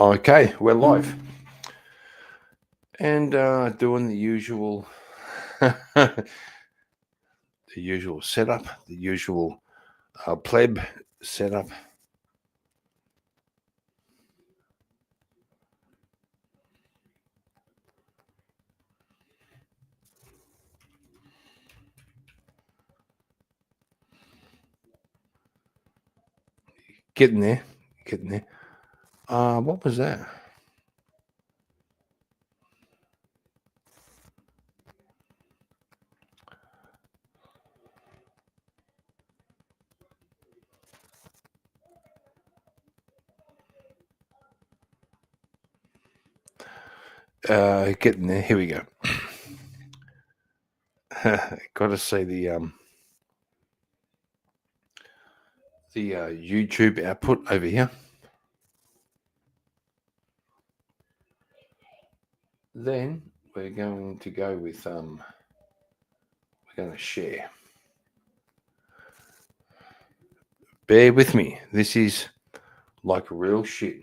Okay, we're live and doing the usual, the usual setup, the usual pleb setup. Getting there, getting there. What was that? Getting there. Here we go. Got to see the YouTube output over here. Then we're going to go with we're going to share. Bear with me. This is like real shit.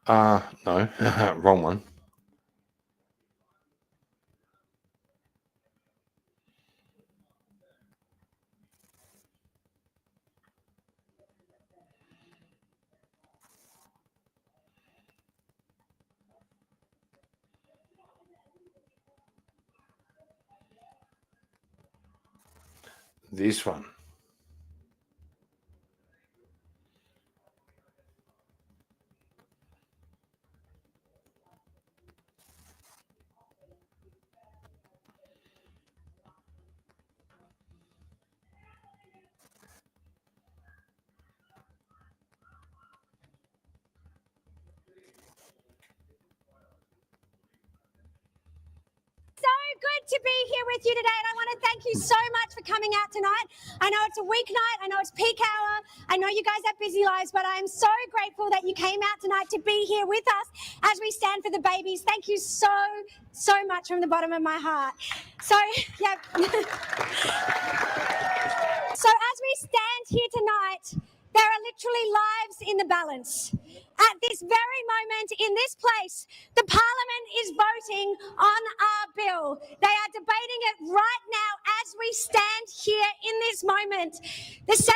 No, wrong one. This one. Good to be here with you today, and I want to thank you so much for coming out tonight. I know it's a weeknight, I know it's peak hour, I know you guys have busy lives, but I am so grateful that you came out tonight to be here with us as we stand for the babies. Thank you so much from the bottom of my heart. So, yeah. So as we stand here tonight, there are literally lives in the balance. At this very moment, in this place, the Parliament is voting on our bill. They are debating it right now as we stand here in this moment. The 79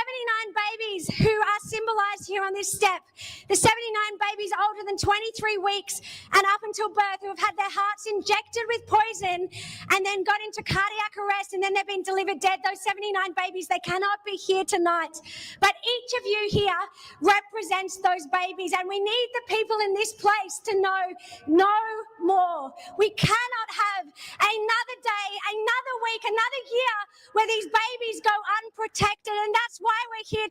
babies who are symbolised here on this step, the 79 babies older than 23 weeks and up until birth who have had their hearts injected with poison and then got into cardiac arrest and then they've been delivered dead. Those 79 babies, they cannot be here tonight. But each of you here represents those babies, and we need the people in this place to know no more. We cannot have another day, another week, another year where these babies go unprotected, and that's why we're here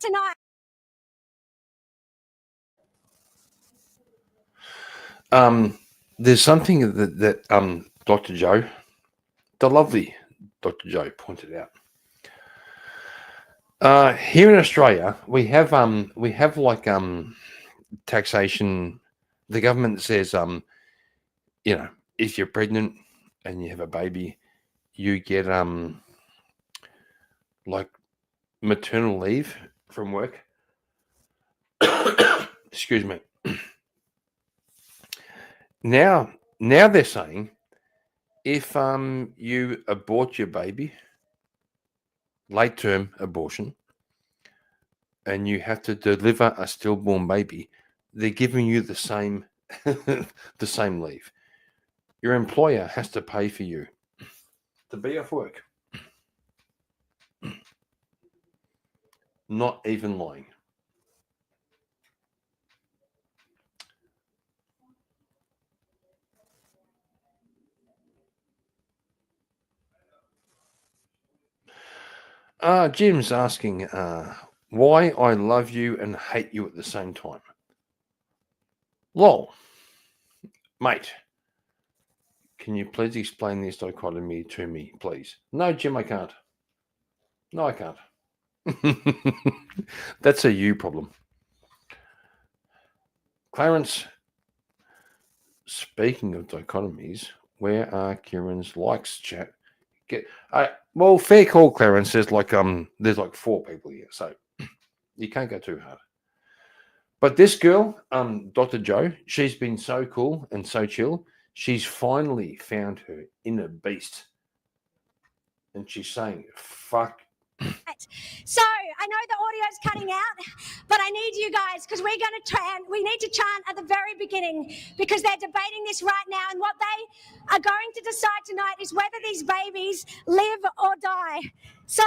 tonight. There's something that Dr. Joe, the lovely Dr. Joe, pointed out. Here in Australia, we have like taxation. The government says if you're pregnant and you have a baby, you get like maternal leave from work. Excuse me. Now they're saying if you abort your baby, late term abortion, and you have to deliver a stillborn baby, they're giving you the same the same leave. Your employer has to pay for you to be off work. Not even lying. Jim's asking why I love you and hate you at the same time. Lol. Mate, can you please explain this dichotomy to me, please? No, Jim, I can't. No, I can't. That's a you problem. Clarence, speaking of dichotomies, where are Kieran's likes, chat? Well, fair call, Clarence. There's like 4 people here, so you can't go too hard. But this girl, Dr. Joe, she's been so cool and so chill. She's finally found her inner beast. And she's saying, fuck. So I know the audio's cutting out, but I need you guys because we need to chant at the very beginning because they're debating this right now, and what they are going to decide tonight is whether these babies live or die. So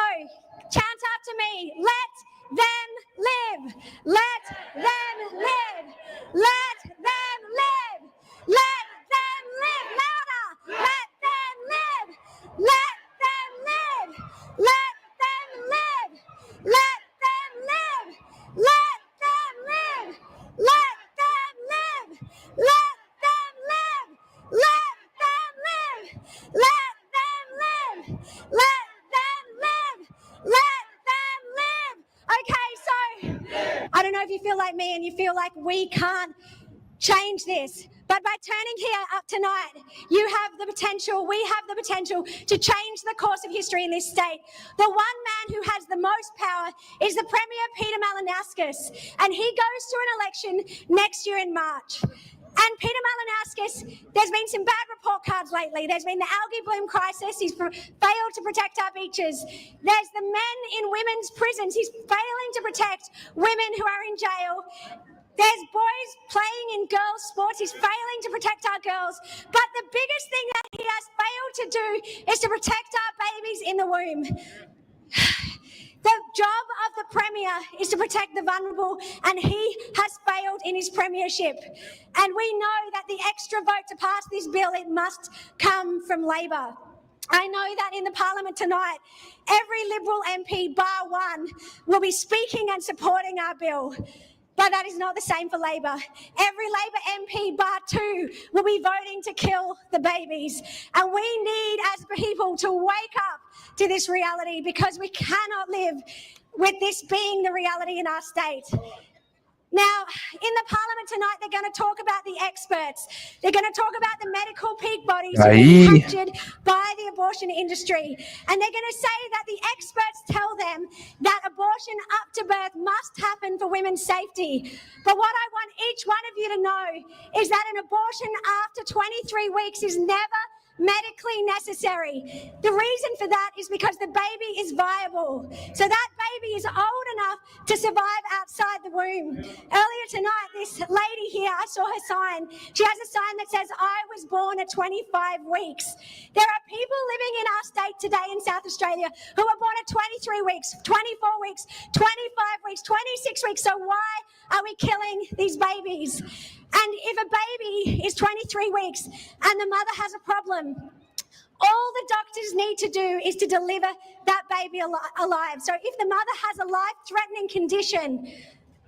chant after me. Let them live. Let them live. Let them live. Let them live. Louder. Let them live. Let them live. Let them live. Let them live. Let them live. Let them live. Let them live. Let them live. Let them live. Let them live. Let them live. Okay, so I don't know if you feel like me and you feel like we can't change this. But by turning here up tonight, you have the potential, we have the potential to change the course of history in this state. The one man who has the most power is the Premier Peter Malinauskas, and he goes to an election next year in March. And Peter Malinauskas, there's been some bad report cards lately. There's been the algae bloom crisis. He's failed to protect our beaches. There's the men in women's prisons. He's failing to protect women who are in jail. There's boys playing in girls' sports. He's failing to protect our girls. But the biggest thing that he has failed to do is to protect our babies in the womb. The job of the Premier is to protect the vulnerable, and he has failed in his premiership. And we know that the extra vote to pass this bill, it must come from Labor. I know that in the Parliament tonight, every Liberal MP, bar one, will be speaking and supporting our bill. But that is not the same for Labor. Every Labor MP, bar two, will be voting to kill the babies. And we need, as people, to wake up to this reality, because we cannot live with this being the reality in our state. Now, in the Parliament tonight, they're going to talk about the experts. They're going to talk about the medical peak bodies who are being captured by the abortion industry. And they're going to say that the experts tell them that abortion up to birth must happen for women's safety. But what I want each one of you to know is that an abortion after 23 weeks is never medically necessary. The reason for that is because the baby is viable. So that baby is old enough to survive outside the womb. Earlier tonight, this lady here, I saw her sign. She has a sign that says, "I was born at 25 weeks." There are people living in our state today in South Australia who are born at 23 weeks, 24 weeks, 25 weeks, 26 weeks. So why are we killing these babies? And if a baby is 23 weeks and the mother has a problem, all the doctors need to do is to deliver that baby alive. So if the mother has a life-threatening condition,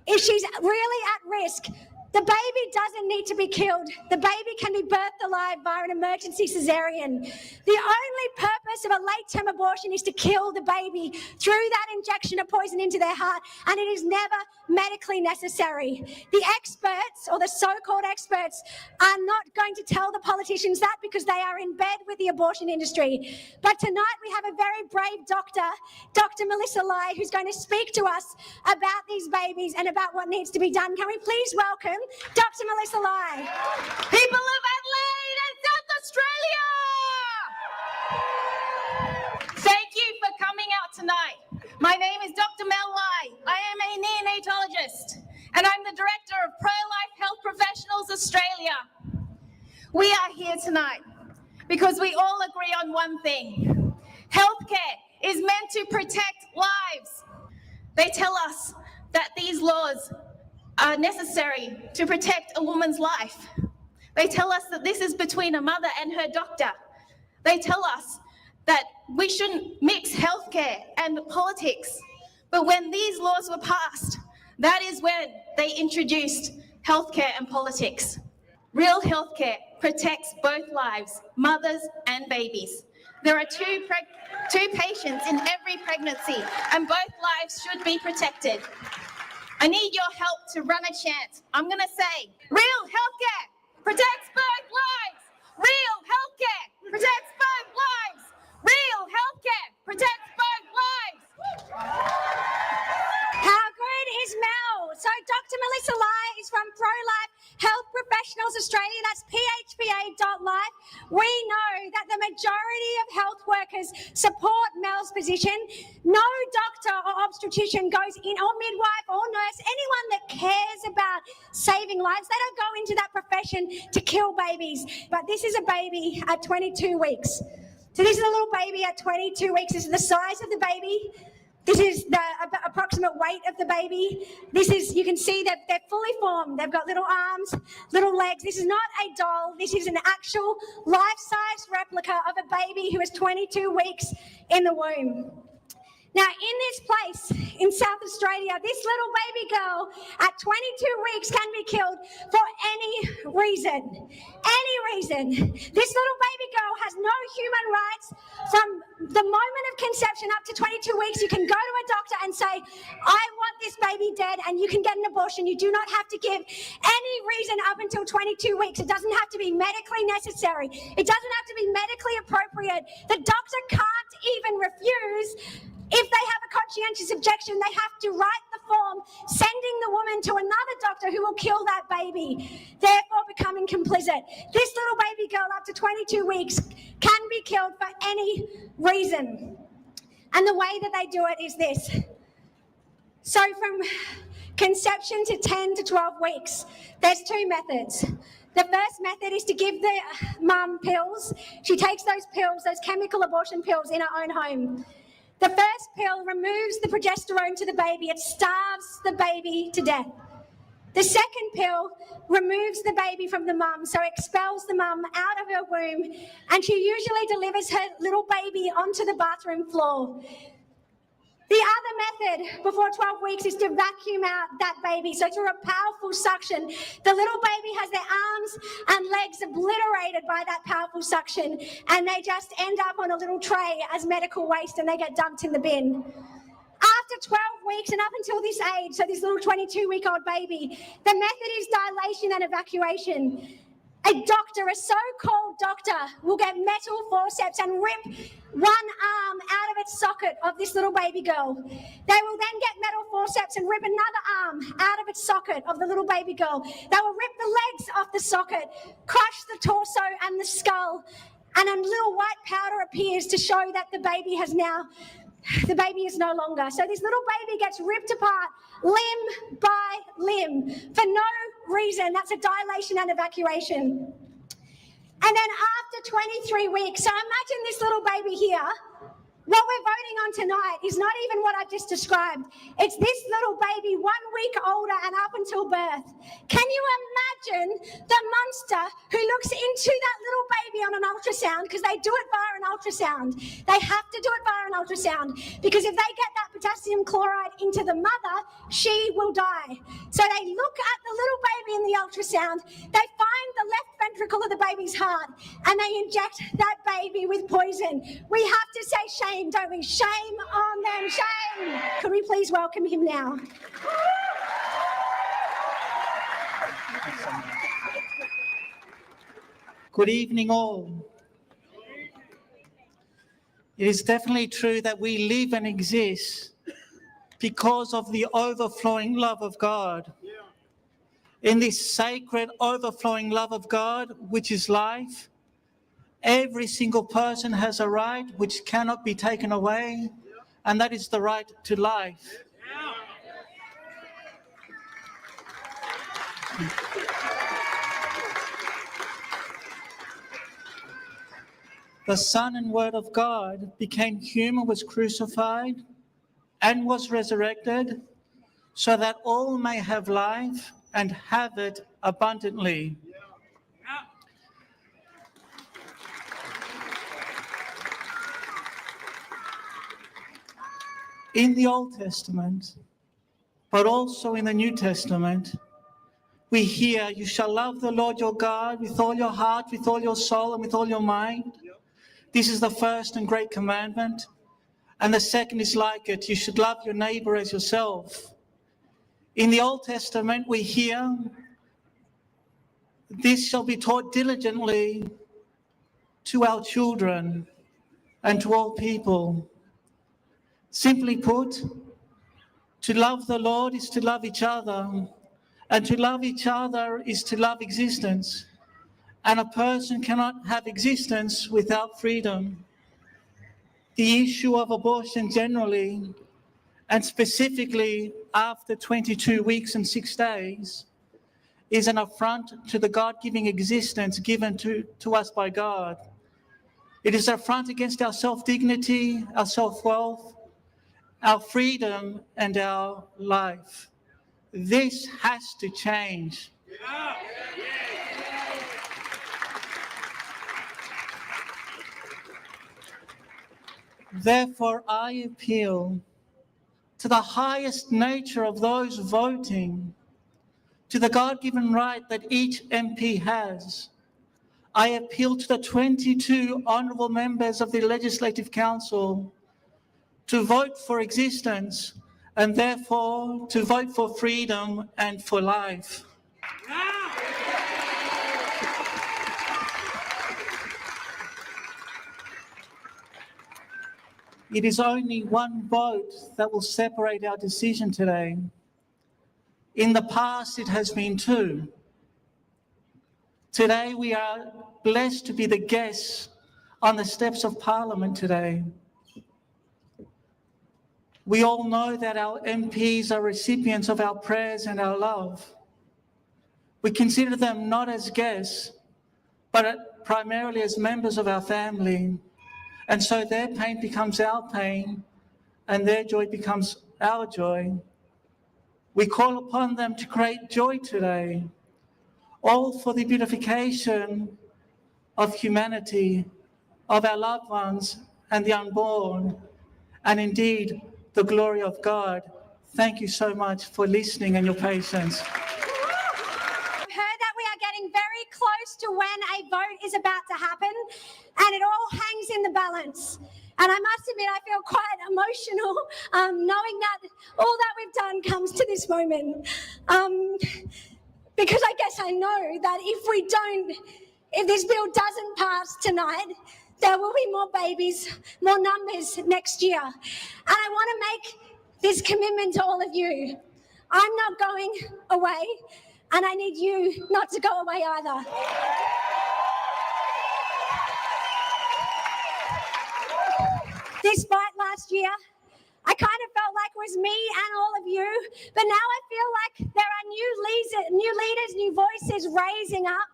if she's really at risk, the baby doesn't need to be killed. The baby can be birthed alive via an emergency cesarean. The only purpose of a late-term abortion is to kill the baby through that injection of poison into their heart, and it is never medically necessary. The experts, or the so-called experts, are not going to tell the politicians that because they are in bed with the abortion industry. But tonight we have a very brave doctor, Dr. Melissa Lai, who's going to speak to us about these babies and about what needs to be done. Can we please welcome Dr. Melissa Lai? People of Adelaide and South Australia! Thank you for coming out tonight. My name is Dr. Mel Lai. I am a neonatologist, and I'm the director of Pro-Life Health Professionals Australia. We are here tonight because we all agree on one thing. Healthcare is meant to protect lives. They tell us that these laws are necessary to protect a woman's life. They tell us that this is between a mother and her doctor. They tell us that we shouldn't mix healthcare and politics. But when these laws were passed, that is when they introduced healthcare and politics. Real healthcare protects both lives, mothers and babies. There are two patients in every pregnancy, and both lives should be protected. I need your help to run a chant. I'm going to say, real healthcare protects both lives. Real healthcare protects both lives. Real healthcare protects both lives. How good is Mel? So Dr. Melissa Lai is from Pro-Life Health Professionals Australia. That's phpa.life. We know that the majority of health workers support Mel's position. No doctor or obstetrician goes in, or midwife or nurse, anyone that cares about saving lives, they don't go into that profession to kill babies. But this is a baby at 22 weeks. So this is a little baby at 22 weeks. This is the size of the baby. This is the approximate weight of the baby. This is, you can see that they're fully formed. They've got little arms, little legs. This is not a doll. This is an actual life-size replica of a baby who is 22 weeks in the womb. Now, in this place in South Australia, this little baby girl at 22 weeks can be killed for any reason. Any reason. This little baby girl has no human rights. From the moment of conception up to 22 weeks, you can go to a doctor and say, I want this baby dead, and you can get an abortion. You do not have to give any reason up until 22 weeks. It doesn't have to be medically necessary. It doesn't have to be medically appropriate. The doctor can't even refuse. If they have a conscientious objection, they have to write the form sending the woman to another doctor who will kill that baby, therefore becoming complicit. This little baby girl up to 22 weeks can be killed for any reason. And the way that they do it is this. So from conception to 10 to 12 weeks, there's two methods. The first method is to give the mum pills. She takes those pills, those chemical abortion pills, in her own home. The first pill removes the progesterone to the baby. It starves the baby to death. The second pill removes the baby from the mum, so expels the mum out of her womb, and she usually delivers her little baby onto the bathroom floor. The other method before 12 weeks is to vacuum out that baby. So through a powerful suction, the little baby has their arms and legs obliterated by that powerful suction, and they just end up on a little tray as medical waste, and they get dumped in the bin. After 12 weeks and up until this age, so this little 22-week-old baby, the method is dilation and evacuation. A doctor, a so-called doctor, will get metal forceps and rip one arm out of its socket of this little baby girl. They will then get metal forceps and rip another arm out of its socket of the little baby girl. They will rip the legs off the socket, crush the torso and the skull, and a little white powder appears to show that the baby is no longer. So this little baby gets ripped apart limb by limb for no reason. That's a dilation and evacuation. And then after 23 weeks, so imagine this little baby here. What we're voting on tonight is not even what I just described. It's this little baby 1 week older and up until birth. Can you imagine the monster who looks into that little baby on an ultrasound, because they do it via an ultrasound. They have to do it via an ultrasound, because if they get that potassium chloride into the mother, she will die. So they look at the little baby in the ultrasound, they find the left ventricle of the baby's heart, and they inject that baby with poison. We have to say shame, don't we? Shame on them, shame. Could we please welcome him now? Good evening, all. It is definitely true that we live and exist because of the overflowing love of God. In this sacred overflowing love of God, which is life, every single person has a right which cannot be taken away, and that is the right to life. The Son and Word of God became human, was crucified, and was resurrected, so that all may have life and have it abundantly. In the Old Testament, but also in the New Testament, we hear, you shall love the Lord your God with all your heart, with all your soul, and with all your mind. This is the first and great commandment. And the second is like it, you should love your neighbor as yourself. In the Old Testament, we hear, this shall be taught diligently to our children and to all people. Simply put, to love the Lord is to love each other, and to love each other is to love existence. And a person cannot have existence without freedom. The issue of abortion generally, and specifically after 22 weeks and 6 days, is an affront to the God-giving existence given to us by God. It is an affront against our self-dignity, our self-worth, our freedom, and our life. This has to change. Therefore, I appeal to the highest nature of those voting, to the God-given right that each MP has. I appeal to the 22 honourable members of the Legislative Council to vote for existence and therefore to vote for freedom and for life. It is only one vote that will separate our decision today. In the past, it has been two. Today, we are blessed to be the guests on the steps of Parliament today. We all know that our MPs are recipients of our prayers and our love. We consider them not as guests, but primarily as members of our family. And so their pain becomes our pain, and their joy becomes our joy. We call upon them to create joy today, all for the beautification of humanity, of our loved ones and the unborn, and indeed the glory of God. Thank you so much for listening and your patience. I've heard that we are getting very close to when a vote is about to happen, and it all hangs in the balance. And I must admit, I feel quite emotional knowing that all that we've done comes to this moment. Because I guess I know that if this bill doesn't pass tonight, there will be more babies, more numbers next year. And I want to make this commitment to all of you. I'm not going away, and I need you not to go away either. This fight last year, I kind of felt like it was me and all of you, but now I feel like there are new leaders, new voices rising up.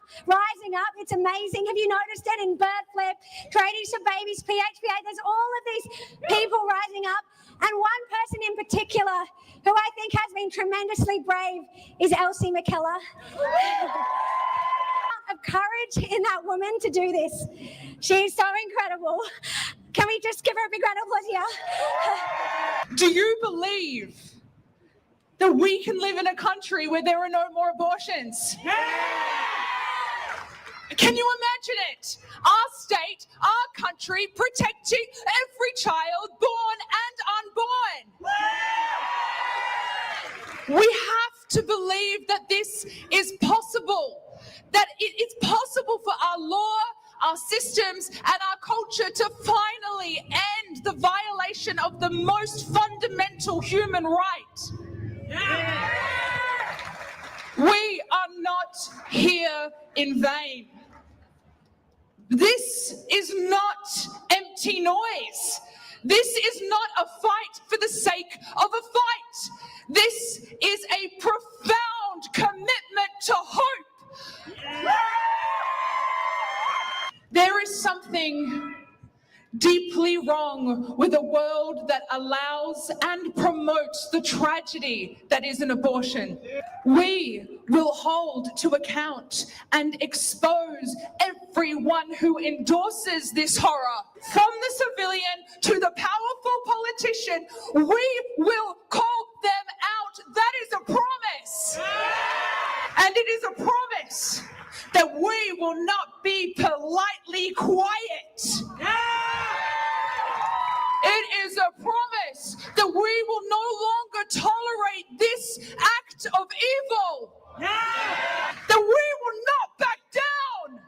It's amazing. Have you noticed it in Bird Flip, Tradies for Babies, PHPA? There's all of these people rising up, and one person in particular who I think has been tremendously brave is Elsie McKellar. Of courage in that woman to do this. She's so incredible. Can we just give her a big round of applause here? Do you believe that we can live in a country where there are no more abortions? Can you imagine it? Our state, our country, protecting every child born and unborn. We have to believe that this is possible, that it is possible for our law, our systems, and our culture to finally end the violation of the most fundamental human right. We are not here in vain. This is not empty noise. This is not a fight for the sake of a fight. This is a profound commitment to hope. There is something deeply wrong with a world that allows and promotes the tragedy that is an abortion. We will hold to account and expose everyone who endorses this horror. From the civilian to the powerful politician, we will call them out. That is a promise. And it is a promise that we will not be politely quiet. It is a promise that we will no longer tolerate this act of evil. That we will not back down.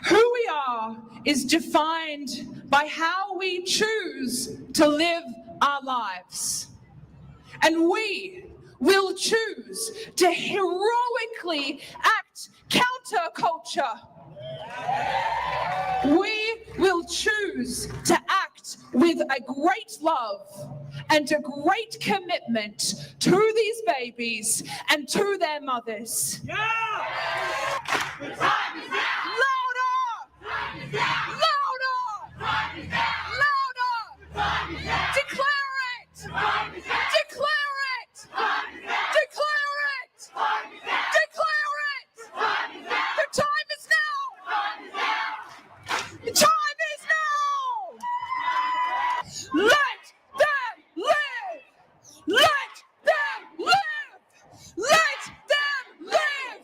Who we are is defined by how we choose to live our lives. And we will choose to heroically act counterculture. We will choose to act with a great love and a great commitment to these babies and to their mothers. The time is now. Louder! Time is now. Louder! Time is now. Louder! Time is now. Declare it! Time is now. Declare it! Time is now. Declare it! Time is now. Declare it! Time is now. The time is now. Time is now. The time is now. Let them live. Let them live. Let them live.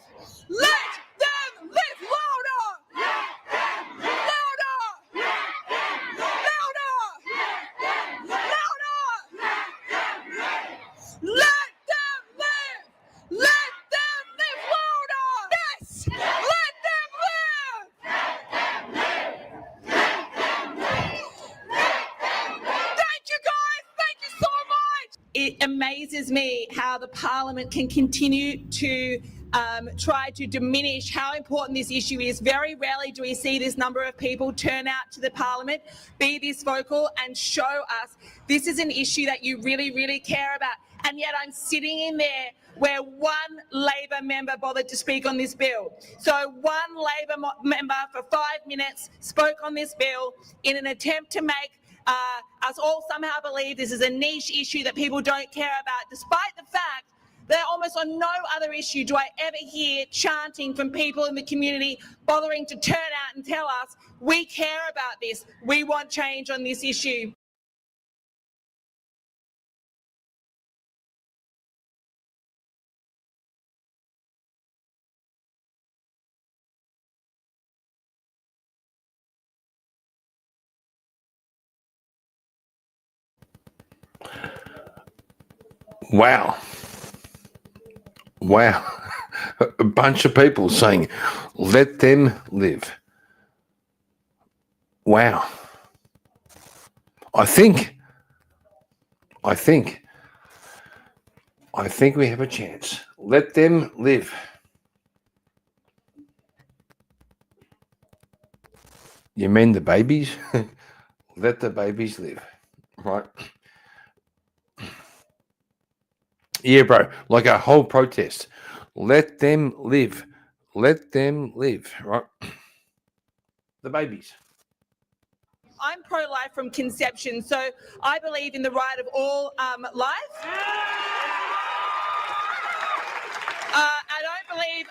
Let them live. Louder. Louder. Louder. Louder. Let them live. Let them live. Louder. Yes. Let them live. Thank you guys. Thank you so much. It amazes me how the Parliament can continue to try to diminish how important this issue is. Very rarely do we see this number of people turn out to the Parliament, be this vocal and show us this is an issue that you really, really care about. And yet I'm sitting in there where one Labor member bothered to speak on this bill. So one Labor member for 5 minutes spoke on this bill in an attempt to make us all somehow believe this is a niche issue that people don't care about, despite the fact that almost on no other issue do I ever hear chanting from people in the community bothering to turn out and tell us we care about this, we want change on this issue. Wow. Wow. A bunch of people saying, let them live. Wow. I think we have a chance. Let them live. You mean the babies? Let the babies live, right? Yeah, bro, like a whole protest. Let them live. Let them live, right? The babies. I'm pro-life from conception, so I believe in the right of all life. I don't believe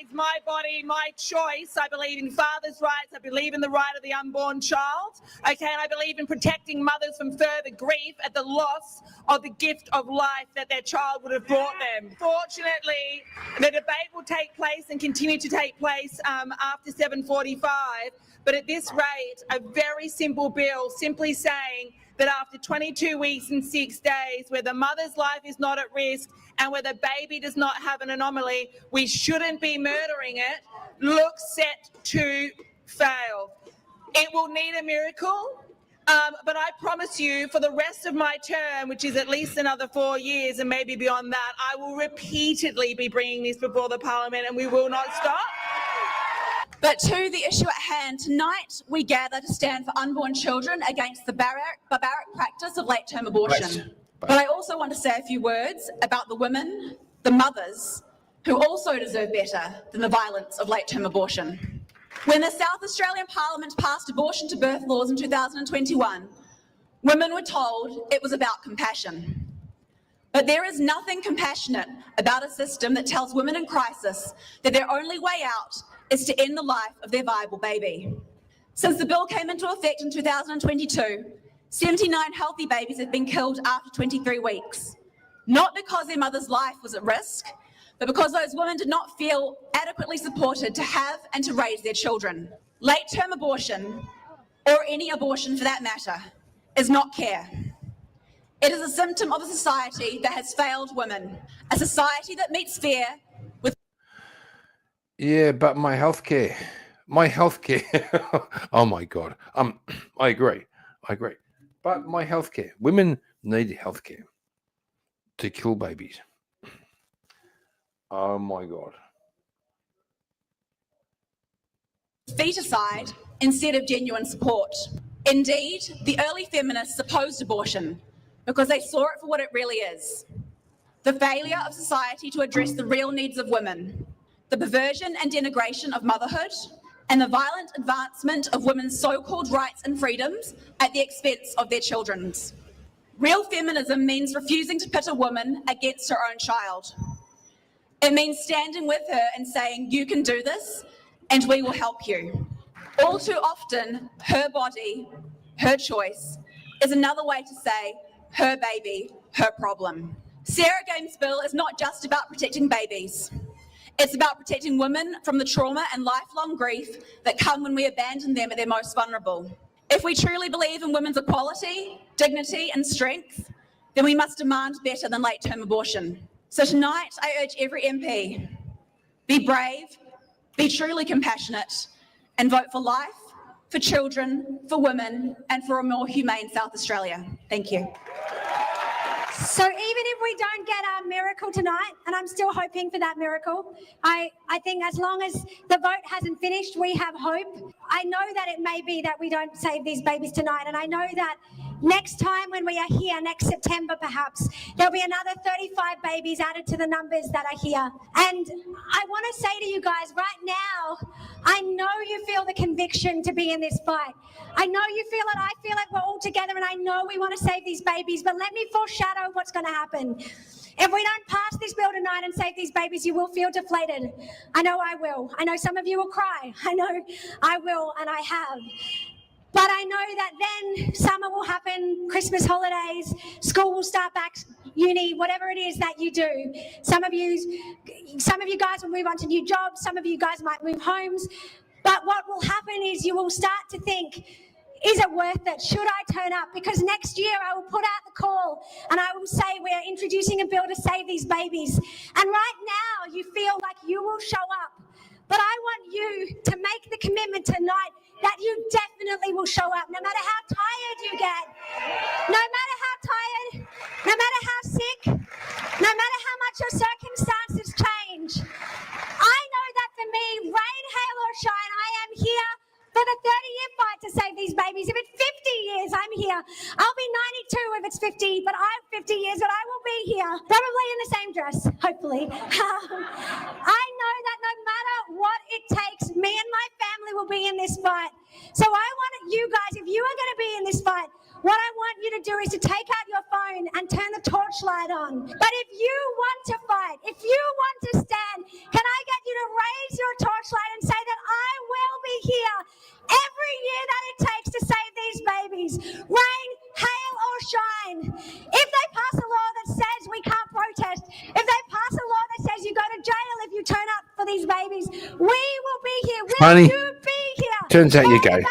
it's my body, my choice. I believe in fathers' rights. I believe in the right of the unborn child. Okay, and I believe in protecting mothers from further grief at the loss of the gift of life that their child would have brought them. Fortunately, the debate will take place and continue to take place after 7:45. But at this rate, a very simple bill simply saying that after 22 weeks and 6 days, where the mother's life is not at risk and where the baby does not have an anomaly, we shouldn't be murdering it, looks set to fail. It will need a miracle, but I promise you for the rest of my term, which is at least another 4 years and maybe beyond that, I will repeatedly be bringing this before the Parliament and we will not stop. But to the issue at hand, tonight we gather to stand for unborn children against the barbaric practice of late-term abortion. But I also want to say a few words about the women, the mothers, who also deserve better than the violence of late-term abortion. When the South Australian Parliament passed abortion to birth laws in 2021, women were told it was about compassion. But there is nothing compassionate about a system that tells women in crisis that their only way out is to end the life of their viable baby. Since the bill came into effect in 2022, 79 healthy babies have been killed after 23 weeks, not because their mother's life was at risk, but because those women did not feel adequately supported to have and to raise their children. Late-term abortion, or any abortion for that matter, is not care. It is a symptom of a society that has failed women, a society that meets fear with... Yeah, but my healthcare. Oh my God. I agree. But my healthcare. Women need healthcare to kill babies. Oh my God. Feticide instead of genuine support. Indeed, the early feminists opposed abortion because they saw it for what it really is. The failure of society to address the real needs of women, the perversion and denigration of motherhood, and the violent advancement of women's so-called rights and freedoms at the expense of their children's. Real feminism means refusing to pit a woman against her own child. It means standing with her and saying, you can do this, and we will help you. All too often, her body, her choice, is another way to say, her baby, her problem. Sarah Games' bill is not just about protecting babies. It's about protecting women from the trauma and lifelong grief that come when we abandon them at their most vulnerable. If we truly believe in women's equality, dignity, and strength, then we must demand better than late-term abortion. So tonight, I urge every MP, be brave, be truly compassionate, and vote for life, for children, for women, and for a more humane South Australia. Thank you. So even if we don't get our miracle tonight, and I'm still hoping for that miracle, I think as long as the vote hasn't finished, we have hope. I know that it may be that we don't save these babies tonight, and I know that next time when we are here, next September perhaps, there'll be another 35 babies added to the numbers that are here. And I want to say to you guys right now, I know you feel the conviction to be in this fight. I know you feel it, I feel it, we're all together, and I know we want to save these babies, but let me foreshadow what's going to happen. If we don't pass this bill tonight and save these babies, you will feel deflated. I know I will. I know some of you will cry. I know I will, and I have. But I know that then summer will happen, Christmas holidays, school will start back, uni, whatever it is that you do. Some of you guys will move on to new jobs, some of you guys might move homes. But what will happen is you will start to think, is it worth it? Should I turn up? Because next year I will put out the call and I will say we are introducing a bill to save these babies. And right now you feel like you will show up. But I want you to make the commitment tonight that you definitely will show up, no matter how tired you get, no matter how tired, no matter how sick, no matter how much your circumstances change. I know that for me, rain, hail or shine, I am here for the 30-year fight to save these babies. If it's 50 years, I'm here. I'll be 92 if it's 50, but I'm 50 years, but I will be here, probably in the same dress, hopefully. I know that no matter what it takes, me and my family will be in this fight. So I want you guys, if you are going to be in this fight, what I want you to do is to take out your phone and turn the torchlight on. But if you want to fight, if you want to stand, can I get you to raise your torchlight and say that I will be here every year that it takes to save these babies, rain, hail or shine. If they pass a law that says we can't protest, if they pass a law that says you go to jail if you turn up for these babies, we will be here. Will you be here? Turns out you're gay,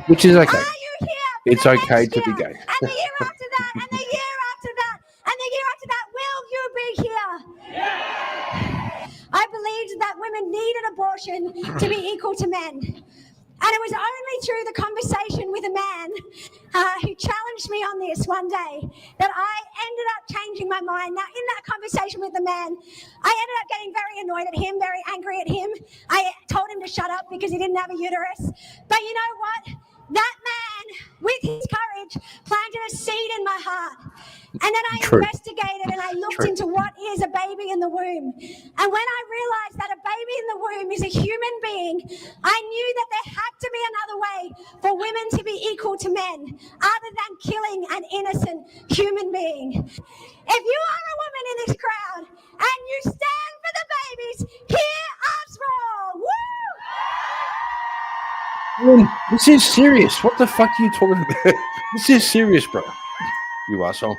which is okay. Are you here? It's okay to be gay. And the year after that, and the year after that, and the year after that, will you be here? I believed that women needed abortion to be equal to men. And it was only through the conversation with a man who challenged me on this one day that I ended up changing my mind. Now, in that conversation with the man, I ended up getting very annoyed at him, very angry at him. I told him to shut up because he didn't have a uterus. But you know what? That man, with his courage, planted a seed in my heart. And then I True. investigated and I looked True. into what is a baby in the womb. And when I realized that a baby in the womb is a human being, I knew that there had to be another way for women to be equal to men, other than killing an innocent human being. If you are a woman in this crowd and you stand for the babies, hear us roar! Woo! This is serious. What the fuck are you talking about? This is serious, bro. You asshole.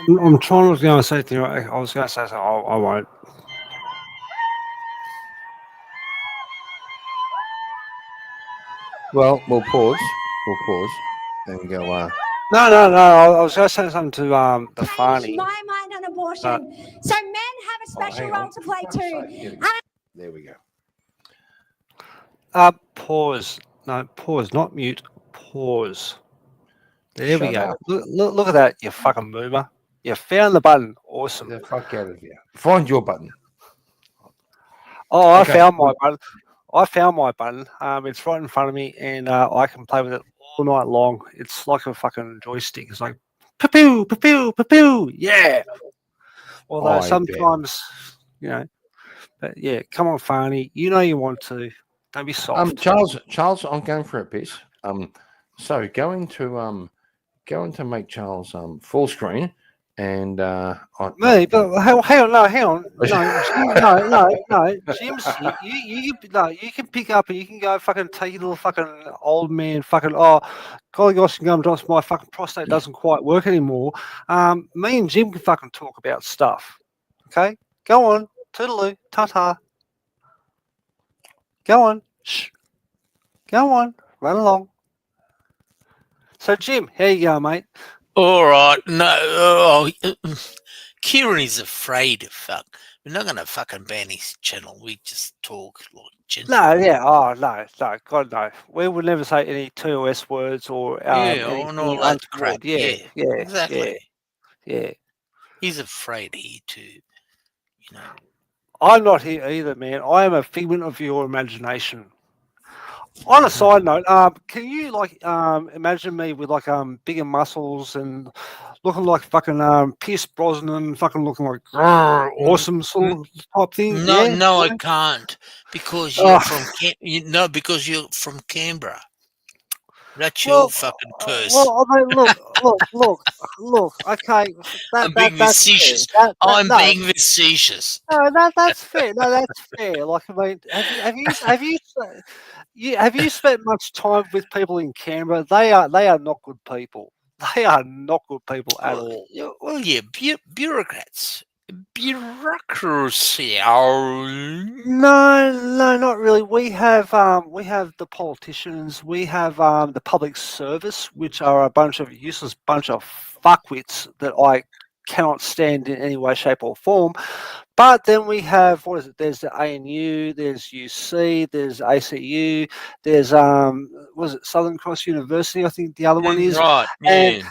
I'm trying to go and say to you, I was going to say something, I won't. Well, we'll pause. We'll pause and go. No, I was going to say something to the Changed Fani. my mind on abortion. So men have a special hang role on. to play For fuck's too. sake, And there we go. Pause. No, pause, not mute. Pause. There we Shut go. up. Look at that, you fucking boomer. You found the button. Awesome. Get the fuck out of here. Find your button. Oh, Okay. I found my button. It's right in front of me, and I can play with it all night long. It's like a fucking joystick. It's like pa-pew, pa-pew, pa-pew. Yeah. Although I bet. sometimes, but yeah, come on, Fani. You know you want to. Don't be soft. Charles, I'm going for a piece. So going to make Charles full screen, and Me, but hang on, no, James, you can pick up and you can go fucking take your little fucking old man fucking golly gosh, and drops my fucking prostate doesn't quite work anymore. Me and Jim can fucking talk about stuff. Okay, go on, toodaloo, ta-ta. Go on, shh, go on, run along. So Jim, how you go, mate? All right. No. Kieran is afraid of fuck. We're not going to fucking ban his channel. We just talk like gentlemen. No, yeah. Oh, no. God, no. We would never say any TOS words or and all that crap. Yeah, exactly. Yeah. He's afraid here too. I'm not here either, man. I am a figment of your imagination. On a side note, can you imagine me with bigger muscles and looking like fucking Pierce Brosnan, fucking looking like awesome sort of type thing? No, I can't because you're because you're from Canberra. That's your fucking curse. Well, I mean, look. Okay, I'm being facetious. I'm being facetious. No, that's fair. No, that's fair. Like, I mean, have you spent much time with people in Canberra? They are not good people. They are not good people at all. Well, yeah, bureaucrats. Bureaucracy. No, not really. We have the politicians. We have the public service, which are a bunch of useless bunch of fuckwits that I cannot stand in any way, shape, or form. But then we have there's the ANU, there's UC, there's ACU, there's was it Southern Cross University? I think the other one is. Right. And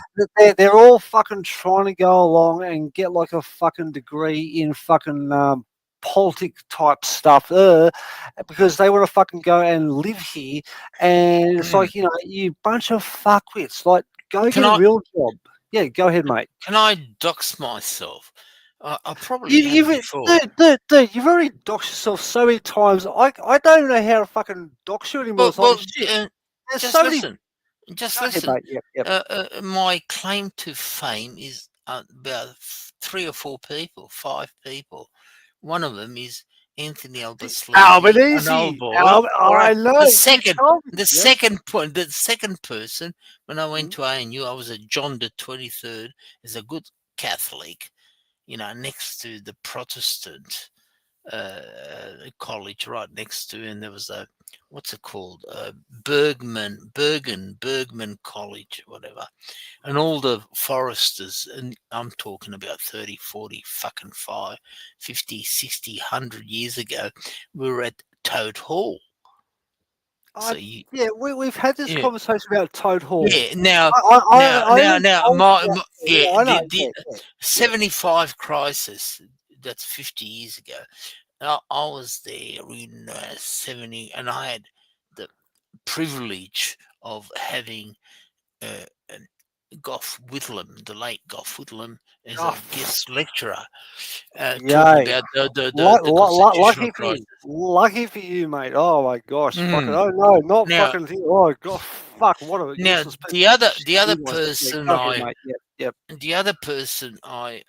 they're all fucking trying to go along and get like a fucking degree in fucking politic type stuff because they want to fucking go and live here. And it's like, you bunch of fuckwits. Like, go get a real job. Yeah, go ahead, mate. Can I dox myself? I probably dude, you've already doxed yourself so many times. I don't know how to fucking dox you anymore. Just listen. Yep. My claim to fame is about 3 or 4 people, 5 people. One of them is Anthony Albanese. Albanese. I know. The second person, when I went to ANU, I was at John the 23rd as a good Catholic, next to the Protestant college right next to, and there was a, what's it called? Bergman College, whatever. And all the foresters, and I'm talking about 30, 40, fucking 50, 60, 100 years ago, we were at Toad Hall. We've had this conversation about Toad Hall. Yeah, now, 75 crisis, that's 50 years ago. I was there in 70, and I had privilege of having Gough Whitlam, the late Gough Whitlam, as Oh, a guest lecturer, talking Yay. about the Lucky constitutional for you. crisis. Lucky for you, mate. Oh my gosh. Fucking, Mm. oh no, not Now- fucking thing. Oh god, fuck, what a Now, useless piece the of other shit you guys are. Yeah, person go ahead, mate. Yep. the other person I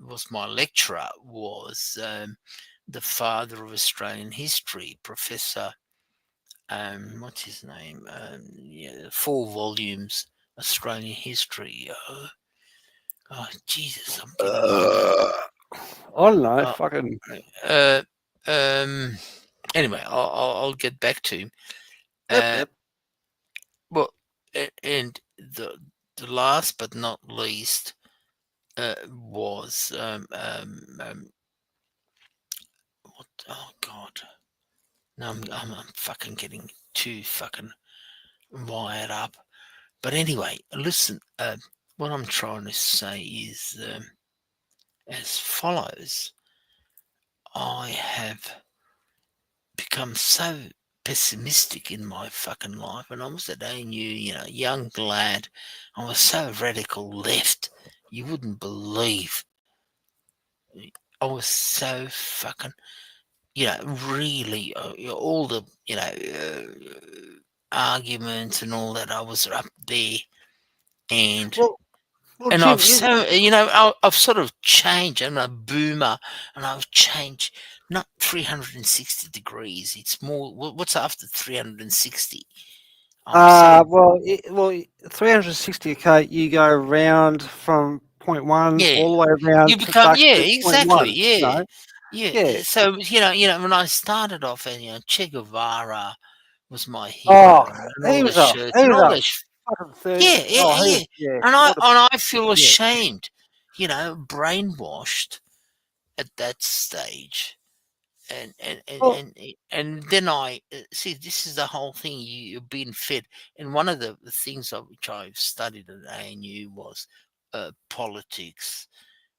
was my lecturer was the father of Australian history, Professor. What's his name? 4 volumes, Australian history. Oh Jesus, I'm getting I don't know, Uh, fucking anyway, I'll get back to him. yep. Well, and the last but not least was what? Oh God! No, I'm fucking getting too fucking wired up. But anyway, listen. What I'm trying to say is as follows. I have become so pessimistic in my fucking life, and I was at ANU, young lad. I was so radical left, you wouldn't believe. I was so fucking, really, all the, arguments and all that. I was up there, and Well, and Jim, I've sort of changed. I'm a boomer, and I've changed. Not 360 degrees. It's more. What's after 360? well, 360k, you go around from point 1 Yeah. all the way around. You to become back to exactly. point 1, Yeah. Yeah. So when I started off, Che Guevara was my hero. Oh, and he all was the a shirts he and was all a that fucking 30. Yeah. And what a- I feel yeah. ashamed, brainwashed at that stage. And then I see this is the whole thing. You're being fed, and one of the things which I've studied at ANU was politics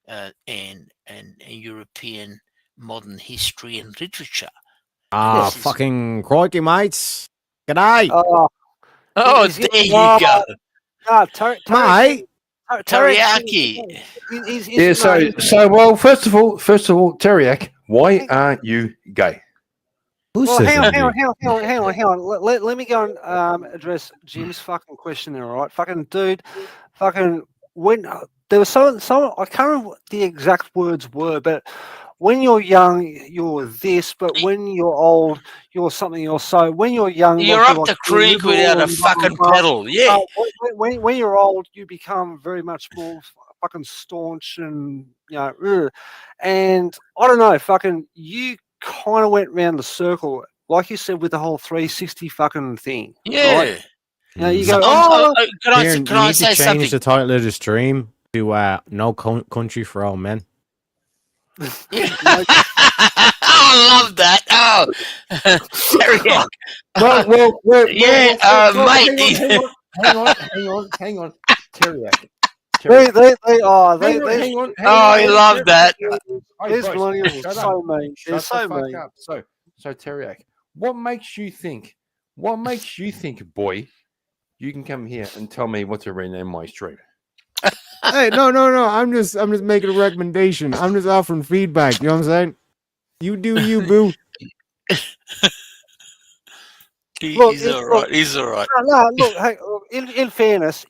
and European modern history and literature. This is- Fucking crikey, mates. G'day. Oh, Is it- there you go, Mate. teriyaki. Yeah. So well, first of all, Teriak, why aren't you gay? Who Well, says hang on. that? Let me go and address Jim's fucking question there, all right? Fucking dude, fucking when there was some I can't remember what the exact words were, but when you're young, you're this, but when you're old, you're something else. So when you're young, You're like, up you're the like creek liberal without a and blah, blah, fucking blah. pedal. Yeah. When you're old, you become very much more fucking staunch and and I don't know, fucking you kind of went round the circle, like you said, with the whole 360 fucking thing. Yeah. Right? You go, Can I Kieran, can you I need say to change something? the title of the stream to No Country for All Men. I love that. Oh, teriyaki. Well, Mate. Hang on, Teriak. they are. Hang on. Oh, I love that. These millennials shut are up. so mean. They're Shut so the fuck mean. up. So Teriak, what makes you think, boy, you can come here and tell me what to rename my stream? Hey, no. I'm just making a recommendation. I'm just offering feedback. You know what I'm saying? You do you, boo. He's all right. He's all right. No, look. Hey, in fairness,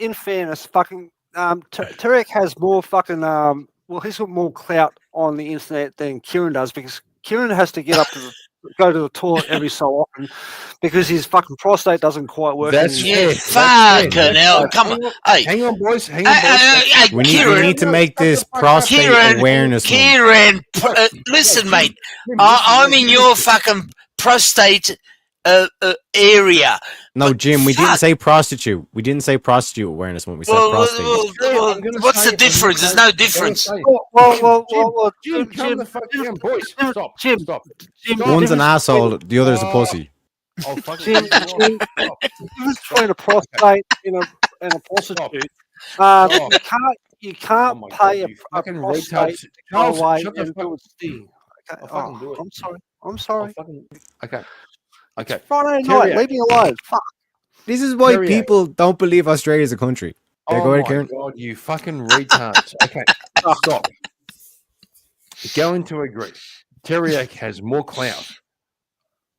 fucking Tarek has more fucking he's got more clout on the internet than Kieran does, because Kieran has to get up to go to the toilet every so often because his fucking prostate doesn't quite work. That's Yeah, fair. fucking hell. Come on. Hey, Hang on, boys. We Kieran, need to make this prostate awareness month. Kieran, listen, mate. I'm in your fucking prostate area. No, But Jim, we didn't fuck. say prostitute. We didn't say prostitute awareness month. We said prostate. What's the difference? There's no difference. Well, Jim, calm the fuck down, boys. Stop. Jim, Stop. One's an asshole, the other's a pussy. Oh, fuck Jim, it. Jim, Stop. the difference between a prostate and a prostitute. You can't Oh my pay God, you a fucking prostate retards. to go Charles, away shut the and fuck- do its thing. Okay. I'll fucking do it. I'm sorry. Okay. Okay. Friday night. Teriyaki. Leave me alone. Fuck. This is why Teriyaki. people don't believe Australia's a country. Yeah, Oh go ahead, my Kieran. God, you fucking retards. Okay, stop. Going to agree. Teriyaki has more clout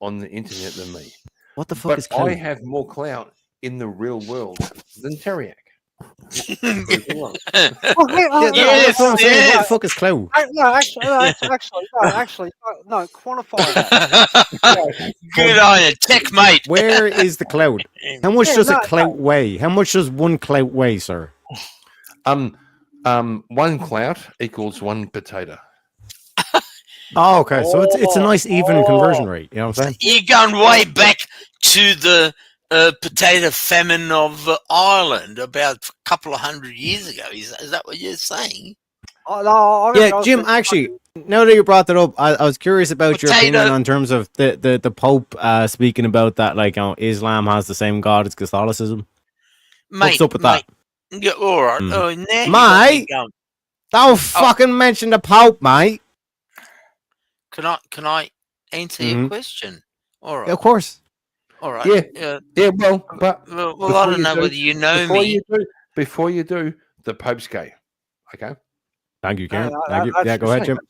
on the internet than me. What the fuck is But I clout? have more clout in the real world than Teriyaki. Oh, Yeah, that's what I'm saying. What yes. the fuck is clout? Actually, no. Quantify that. Good on you, tech mate. Where is the clout? How much Yeah, does a no, clout weigh? How much does one clout weigh, sir? One clout equals one potato. Oh, okay. So it's a nice even conversion rate. You know what I'm saying? You're going way back to the potato famine of Ireland about a couple of 100 years ago. Is that what you're saying? Oh, no, Yeah, Jim. Actually, now that you brought that up, I was curious about your Potato. opinion on terms of the Pope speaking about that, like, Islam has the same God as Catholicism. Mate, What's up with that? Yeah, all right. Mm. Oh, now you got me Mate. going. Don't fucking mention the Pope, mate. Can I answer your question? All right. Of course. All right. Yeah. Yeah, well, but Well, before I don't you know do- whether you know before me. before you do, the Pope's gay. Okay. Thank you, Karen. no, Thank you. that's Yeah, go the ahead, same. Jim.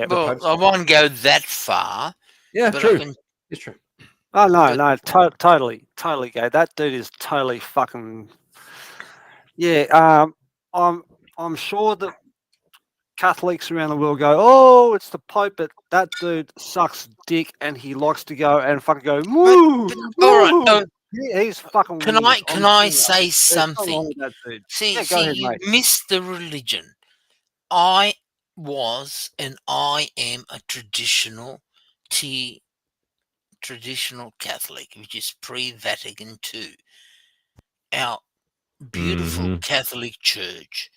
Yeah. Well, Pope's I gay. won't go that far. Yeah, but true. I can, It's true. Oh no, totally gay. That dude is totally fucking. Yeah. I'm sure that Catholics around the world go, oh, it's the Pope, but that dude sucks dick and he likes to go and fucking go, woo. all right. woo." He's fucking. Can weird. I I'm say There's something wrong something? with that dude. See, Yeah, go ahead, you mate. missed the religion. I was and I am a traditional Catholic, which is pre-Vatican II. Our beautiful Catholic Church.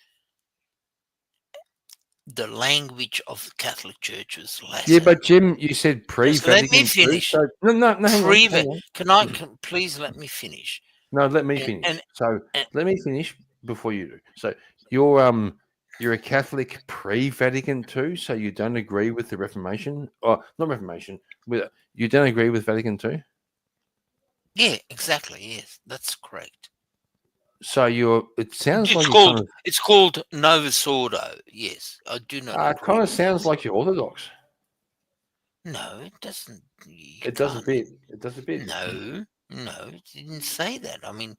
The language of the Catholic Church was Latin. Yeah, but Jim, you said pre-Vatican. let me II, finish. So, no, hang on, hang on. Please let me finish? No, let me And- finish. and- Let me finish before you do. So you're a Catholic pre-Vatican II, so you don't agree with the Reformation, or not Reformation? You don't agree with Vatican II. Yeah, exactly. Yes, that's correct. So it sounds like It's called Novus Ordo. Yes, I do not. it kind of sounds like you're Orthodox. No, it doesn't. It does a bit. It does a bit. No, it didn't say that. I mean,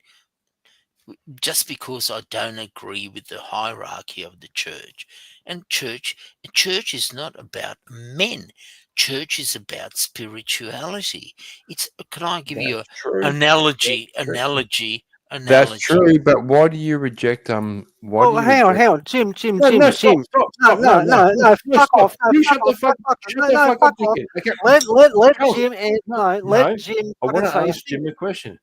just because I don't agree with the hierarchy of the church, and church is not about men. Church is about spirituality. Can I give you That's true. an analogy? That's true, but why do you reject Hang on, Jim. No, stop. No, fuck off. You shut the fuck up, dickhead. Okay. Let No. Jim. No, Let Jim. I want to fucking ask say- Jim a question.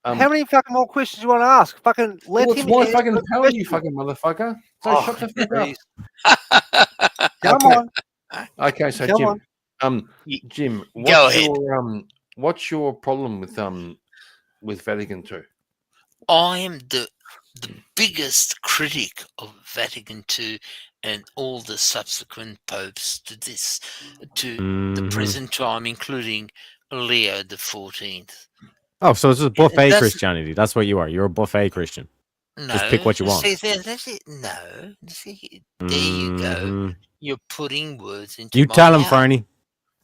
How many fucking more questions do you want to ask? Fucking let Well, it's him. my answer fucking the power, you question. fucking motherfucker. So Oh, shut the fuck up. please. Come Okay. on. Okay, so Come Jim, on. Jim, Go ahead. What's your problem with Vatican II? I am the biggest critic of Vatican II and all the subsequent popes to the present time, including Leo the 14th. Oh, so it's just buffet That's- Christianity. That's what you are. You're a buffet Christian. No, Just pick what you want. See, that's it. No, see, there you go. Mhm. You're putting words into You my tell him, mouth. Fernie.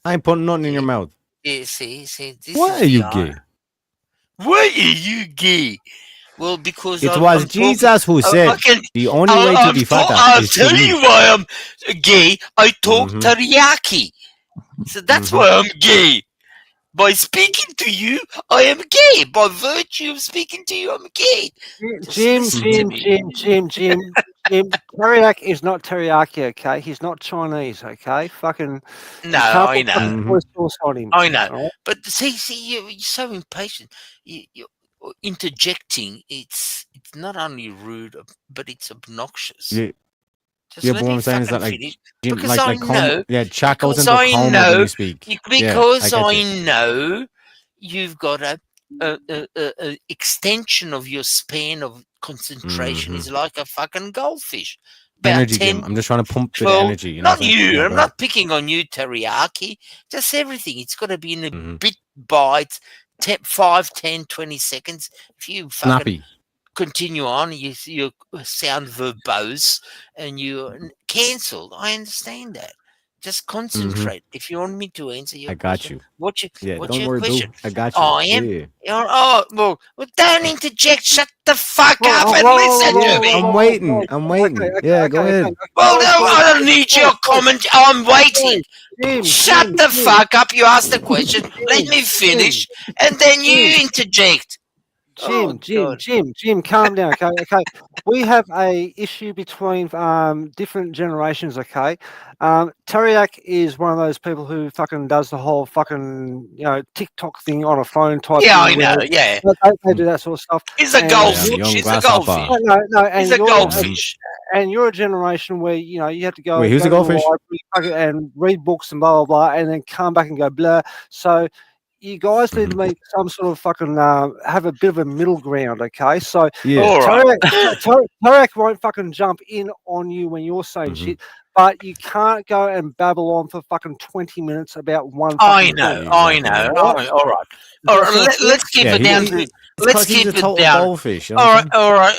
I ain't putting nothing in your mouth. Yeah, see, this Why is are you the gay? Why are you gay? Well, because It I'm was talking- Jesus who I said can- the only way to be fat I'll is to tell you eat. why I'm gay. I talk Mhm. teriyaki. So that's Mhm. why I'm gay. By speaking to you, I am gay. By virtue of speaking to you, I'm gay. Jim. Listen to me. Teriyaki is not teriyaki, okay? He's not Chinese, okay? Fucking. No, you can't I put know. fucking soy sauce on him. I know. alright? But see, you're so impatient. You're interjecting. It's not only rude, but it's obnoxious. Yeah, Just yeah, let but what me I'm saying is that, fucking like, finish. Jim, Because like I coma, know- yeah, chat goes because into I coma know- when you speak. Because yeah, I get you. know you've got a extension of your span of concentration Mhm. is like a fucking goldfish. about energy, 10, Jim. I'm just trying to pump the 12, energy. You know not what I'm saying? you. Yeah, I'm go ahead. not picking on you, teriyaki. Just everything. It's got to be in a Mhm. bit bites, 5, 10, 20 seconds. If you fucking Snappy. continue on, you sound verbose and you're cancelled. I understand that. Just concentrate. If you want me to answer your I got question, you. what's Yeah, what's don't your worry, question? boo. I got you. I am. Yeah. Well, don't interject. Shut the fuck Whoa, up whoa, and whoa, listen whoa, to Yeah, whoa, me. whoa, I'm whoa, waiting. whoa. I'm Okay, waiting. okay, Yeah, okay, go okay, ahead. okay. Well, Whoa, no, whoa, I don't need whoa, your whoa. comment. I'm waiting. Shut the Jim, fuck up. You asked the question. Let me Jim, finish, and then you Jim, interject. Oh God. Jim, calm down, okay, okay. We have a issue between different generations, okay. Teriak is one of those people who fucking does the whole fucking TikTok thing on a phone type Yeah, I thing. know. Where Yeah, they do that sort of stuff. he's a And Yeah, I'm a goldfish. young He's a grasshopper. goldfish. no, He's and a you're goldfish. and you're a generation where you have to go Wait, who's go a to the goldfish? library and read books and blah blah blah, and then come back and go blah. So you guys need to Mhm. make some sort of fucking have a bit of a middle ground, okay? So Yeah. All right. Tarek won't fucking jump in on you when you're saying Mhm. shit, but you can't go and babble on for fucking 20 minutes about one I fucking know. point. I Exactly. know. Yeah. All right. All right. All Does that right. sound fair? Let's keep Yeah, it down to. it's Let's because he's keep a it total down. goldfish. You know All what right. I'm saying? All right.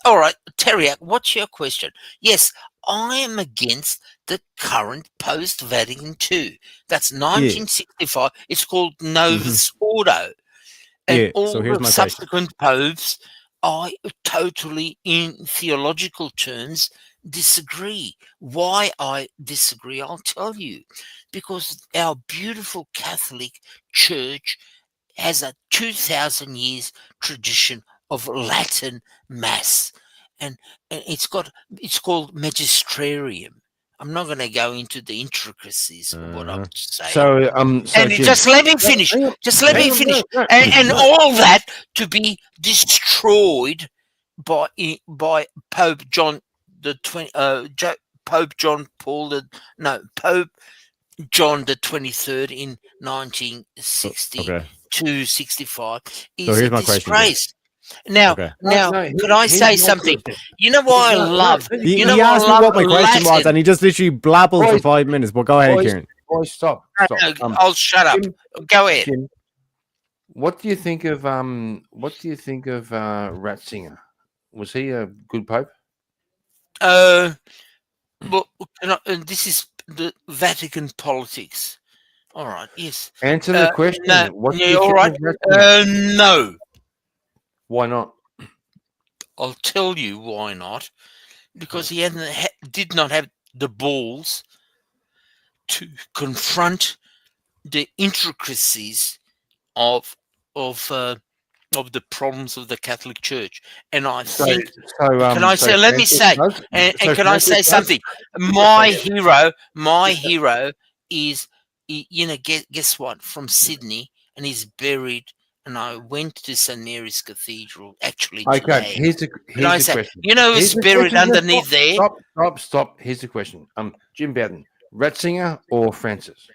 All right. Teriak, what's your question? Yes, I am against the current post-Vatican II. That's 1965. It's called Novus Ordo. And Yeah. all So here's the my question. subsequent popes, I totally, in theological terms, disagree. Why I disagree, I'll tell you. Because our beautiful Catholic Church has a 2,000 years tradition of Latin Mass, and it's called Magisterium. I'm not going to go into the intricacies of what I'm saying. So And Jim, just let me finish. Hang on, Just let me hang on, finish. no, And all that to be destroyed by Pope John the Pope John Paul the no Pope John the 23rd in 1960 Okay. to 65 So is here's a my question, Jim. disgrace. Now, Okay. could I say something? You know why I love? He You know he why I asked me love what my question was, Latin? and he just literally blabbled for Boys, 5 minutes. But go ahead, boys, Kieran. boys, stop. No, I'll shut up. Jim, Go ahead. Jim, what do you think of Ratzinger? Was he a good pope? Well, this is the Vatican politics. All right. Yes. Answer the question. No. What do Yeah. you All think right. of Ratzinger? No. Why not? I'll tell you why not. Because he did not have the balls to confront the intricacies of the problems of the Catholic Church, and I think. Can I say? Let me say, and can I say something? My hero is, guess what? From Sydney, and he's buried. And I went to St Mary's Cathedral actually Okay, today. here's the question. You know who's Here's the buried question. underneath there? Stop. Here's the question. Jim Bowden, Ratzinger or Francis?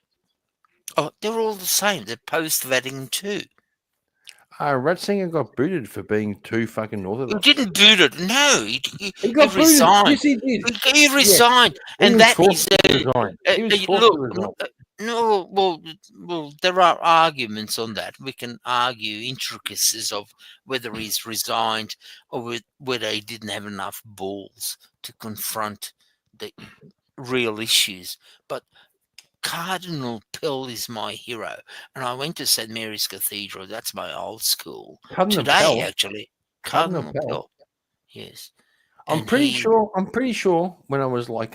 Oh, they're all the same. They're post-Vatican II. Ratzinger got booted for being too fucking He orthodox. didn't boot it. No, he got booted. resigned. Yes, he did. He resigned, He and was that forced is to resign. He was forced to resign. no. Well, there are arguments on that. We can argue intricacies of whether he's resigned or whether he didn't have enough balls to confront the real issues. But Cardinal Pell is my hero, and I went to St Mary's Cathedral. That's my old school. Cardinal Today, Pell? actually, Cardinal Cardinal Pell? Pell. Yes, I'm pretty sure when I was like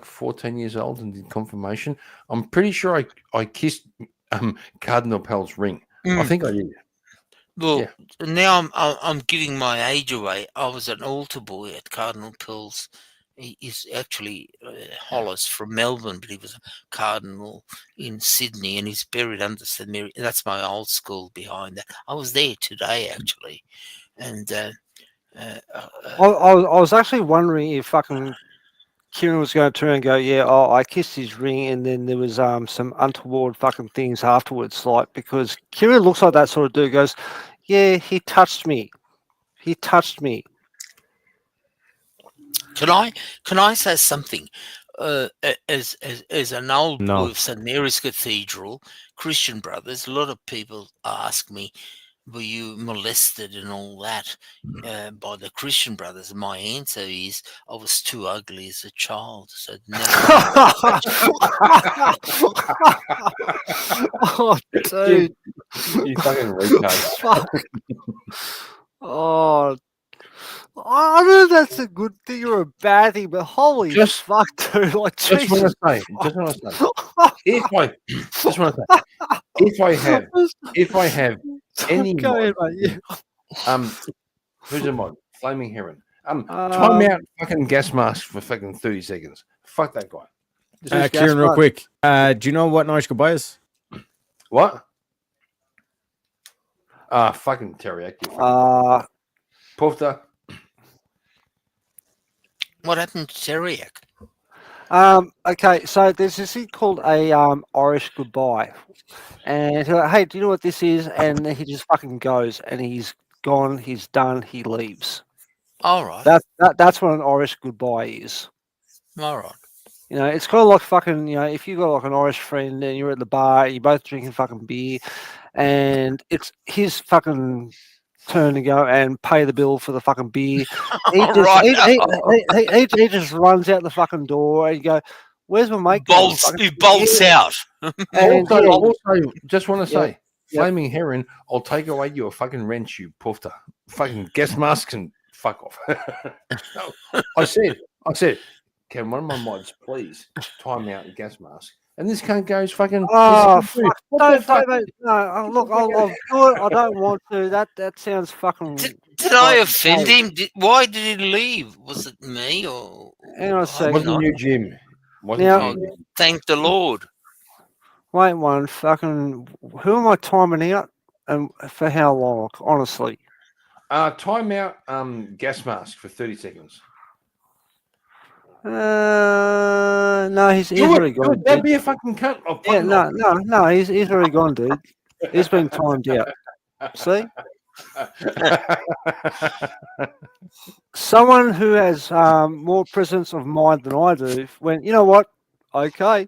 14 years old and did confirmation, I'm pretty sure I kissed Cardinal Pell's ring. I think I did. Well, now I'm giving my age away. I was an altar boy at Cardinal Pell's. He is actually Hollis from Melbourne, but he was a cardinal in Sydney, and he's buried under St Mary. That's my old school behind that. I was there today actually, and I was actually wondering if fucking Kieran was going to turn and go, yeah, I kissed his ring, and then there was some untoward fucking things afterwards, like, because Kieran looks like that sort of dude. Goes, yeah, he touched me. Can I say something? As an old No. boy of St Mary's Cathedral, Christian brothers, a lot of people ask me, were you molested and all that by the Christian brothers? And my answer is, I was too ugly as a child, so it never. Oh, dude. You fucking retard. Fuck. Oh. I don't know if that's a good thing or a bad thing, but holy Just- fuck, dude. Like, Just want Jesus. to say, if I have any Go ahead, mod, mate. Yeah. who's a mod? Flaming Heron. Time Um, out fucking gas mask for fucking 30 seconds. Fuck that guy. Who's gas Kieran, real mask? quick. Do you know what nice goodbye is? What? Fucking teriyaki. Pufta. What happened to Teriak? Okay, so there's this thing called a Irish goodbye, and he's like, hey, do you know what this is? And he just fucking goes, and he's gone, he's done, he leaves. All right. That's what an Irish goodbye is. All right. You know, it's kind of like fucking, you know, if you got like an Irish friend and you're at the bar, you're both drinking fucking beer, and it's his fucking turn to go and pay the bill for the fucking beer. He just runs out the fucking door and you go, where's my mate? going?" He bolts out. And, Also, yeah, also, just want to Yeah. say, Flaming Heron, I'll take away your fucking wrench, you pufter. Fucking gas masks and fuck off. No, I said, can one of my mods please time out the gas mask? And this cunt goes fucking. oh, this is- fuck. what Don't the fuck? say that. No, look, I'll do it. I don't want to. That sounds fucking. Did I like, offend hey, him? Why did he leave? Was it me or? Hang on a I second. don't know. Wasn't you, Jim? Wasn't Now- you, Jim? Thank the Lord. Wait one fucking. Who am I timing out and for how long? Honestly. Time out gas mask for 30 seconds. No, he's Do already it, gone. Don't Dude. be a fucking cunt. I'll Yeah, fucking no, he's already gone, dude. He's been timed out. See, someone who has more presence of mind than I do. When you know what? Okay, I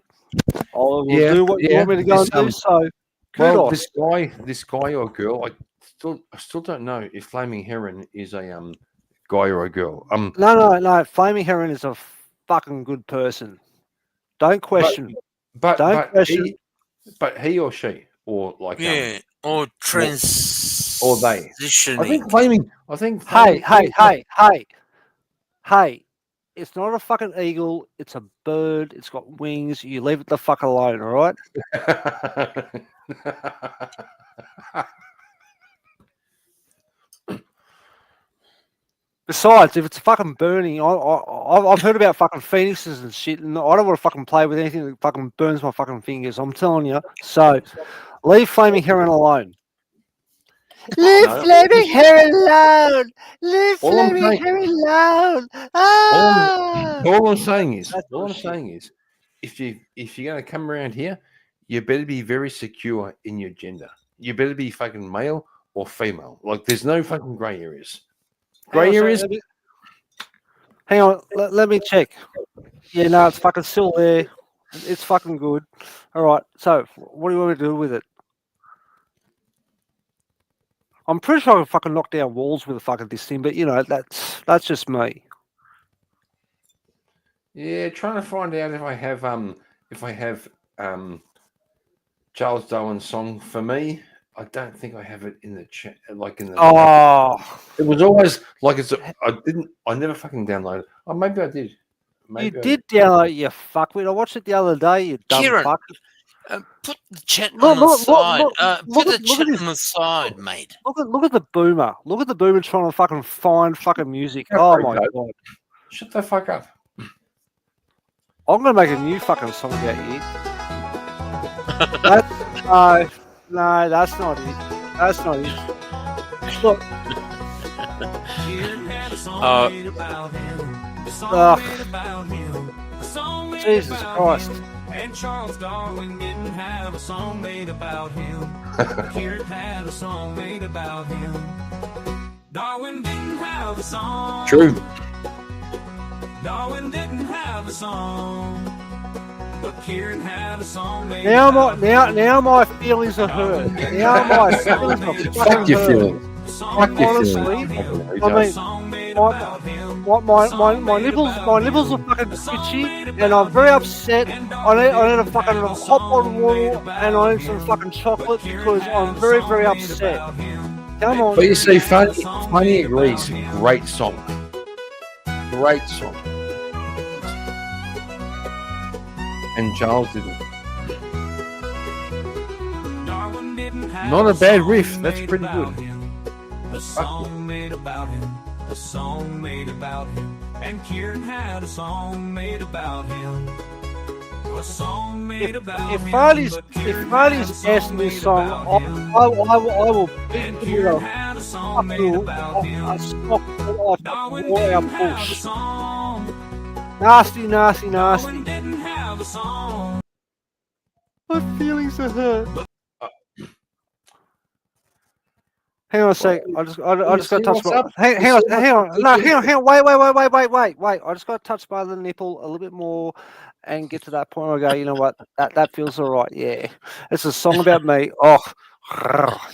will do what you want me to go and do. So, well, kudos. this guy or girl, I still don't know if Flaming Heron is a guy or a girl. No. Flaming Heron is a fucking good person. Don't question. But Don't question. he or she or like Yeah. Or trans. or they. I think Flaming. Hey! It's not a fucking eagle. It's a bird. It's got wings. You leave it the fuck alone, all right? Besides, if it's fucking burning, I've heard about fucking phoenixes and shit, and I don't want to fucking play with anything that fucking burns my fucking fingers. I'm telling you. So, leave Flaming Heron alone. Leave No. Flaming Heron alone. Leave All I'm Flaming saying- Heron alone. Ah! all I'm saying is, That's bullshit. if you're going to come around here, you better be very secure in your gender. You better be fucking male or female. Like there's no fucking grey areas. Grey areas. Hang on, let me check. Yeah, no, it's fucking still there. It's fucking good. All right, so what do you want me to do with it? I'm pretty sure I can fucking knock down walls with a fucking this thing, but you know that's just me. Yeah, trying to find out if I have Charles Darwin's song for me. I don't think I have it in the chat. Like in the. Oh, It was always like I never fucking downloaded. Oh, maybe I did. Maybe you I did download, you fuckwit. I watched it the other day. You dumb Kieran, fuck. Put the chat Look, on the look, side. look, Put look the at chat this. on the side, mate. Look at the boomer. Look at the boomer trying to fucking find fucking music. Yeah, Oh pretty my good. god. Shut the fuck up. I'm gonna make a new fucking song about you. No, that's not it. That's not it. Look. Jesus Christ. And Charles Darwin didn't have a song made about him. Kieran had a song made about him. Darwin didn't have a song. True. Darwin didn't have a song, but Kieran had a song made Now about now my feelings are hurt. Now my feelings are Fuck fucking your hurt. feelings. Fuck your Honestly, feelings. I mean, my nipples are fucking twitchy, and I'm very upset. I need a fucking hot bottle water, and I need some fucking chocolate because I'm very, very upset. Come on. But you see, Funny agrees. Great song. Great song. And Charles didn't. Darwin didn't have Not a bad riff. song That's made pretty about good. him. A song made about him. A song made about him. And Kieran had a song made about him. A song made about If him. Marty's but Kieran had a asking this made song, about him. I will And beat Kieran you had a up. song made about him. I stop Darwin all our didn't have a push. song. Nasty, nasty, nasty. Darwin didn't have a song. My feelings are hurt. Hang on a sec. I just got to touch what's my. up? Hang You on. see Hang what's on. up? No, hang on. Wait. I just got to touch my other nipple a little bit more, and get to that point where I go. You know what? That feels all right. Yeah, it's a song about me. Oh,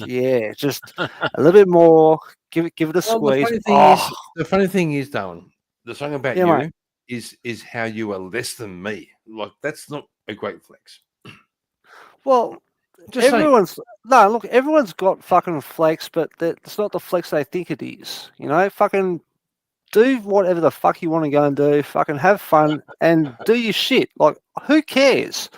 yeah. Just a little bit more. Give it a Well, squeeze. the funny thing is, Darwin, the song about Yeah, you mate. is how you are less than me. Like that's not a great flex. Well, Just saying. everyone's got fucking flex, but it's not the flex they think it is. You know, fucking do whatever the fuck you want to go and do. Fucking have fun and do your shit. Like, who cares?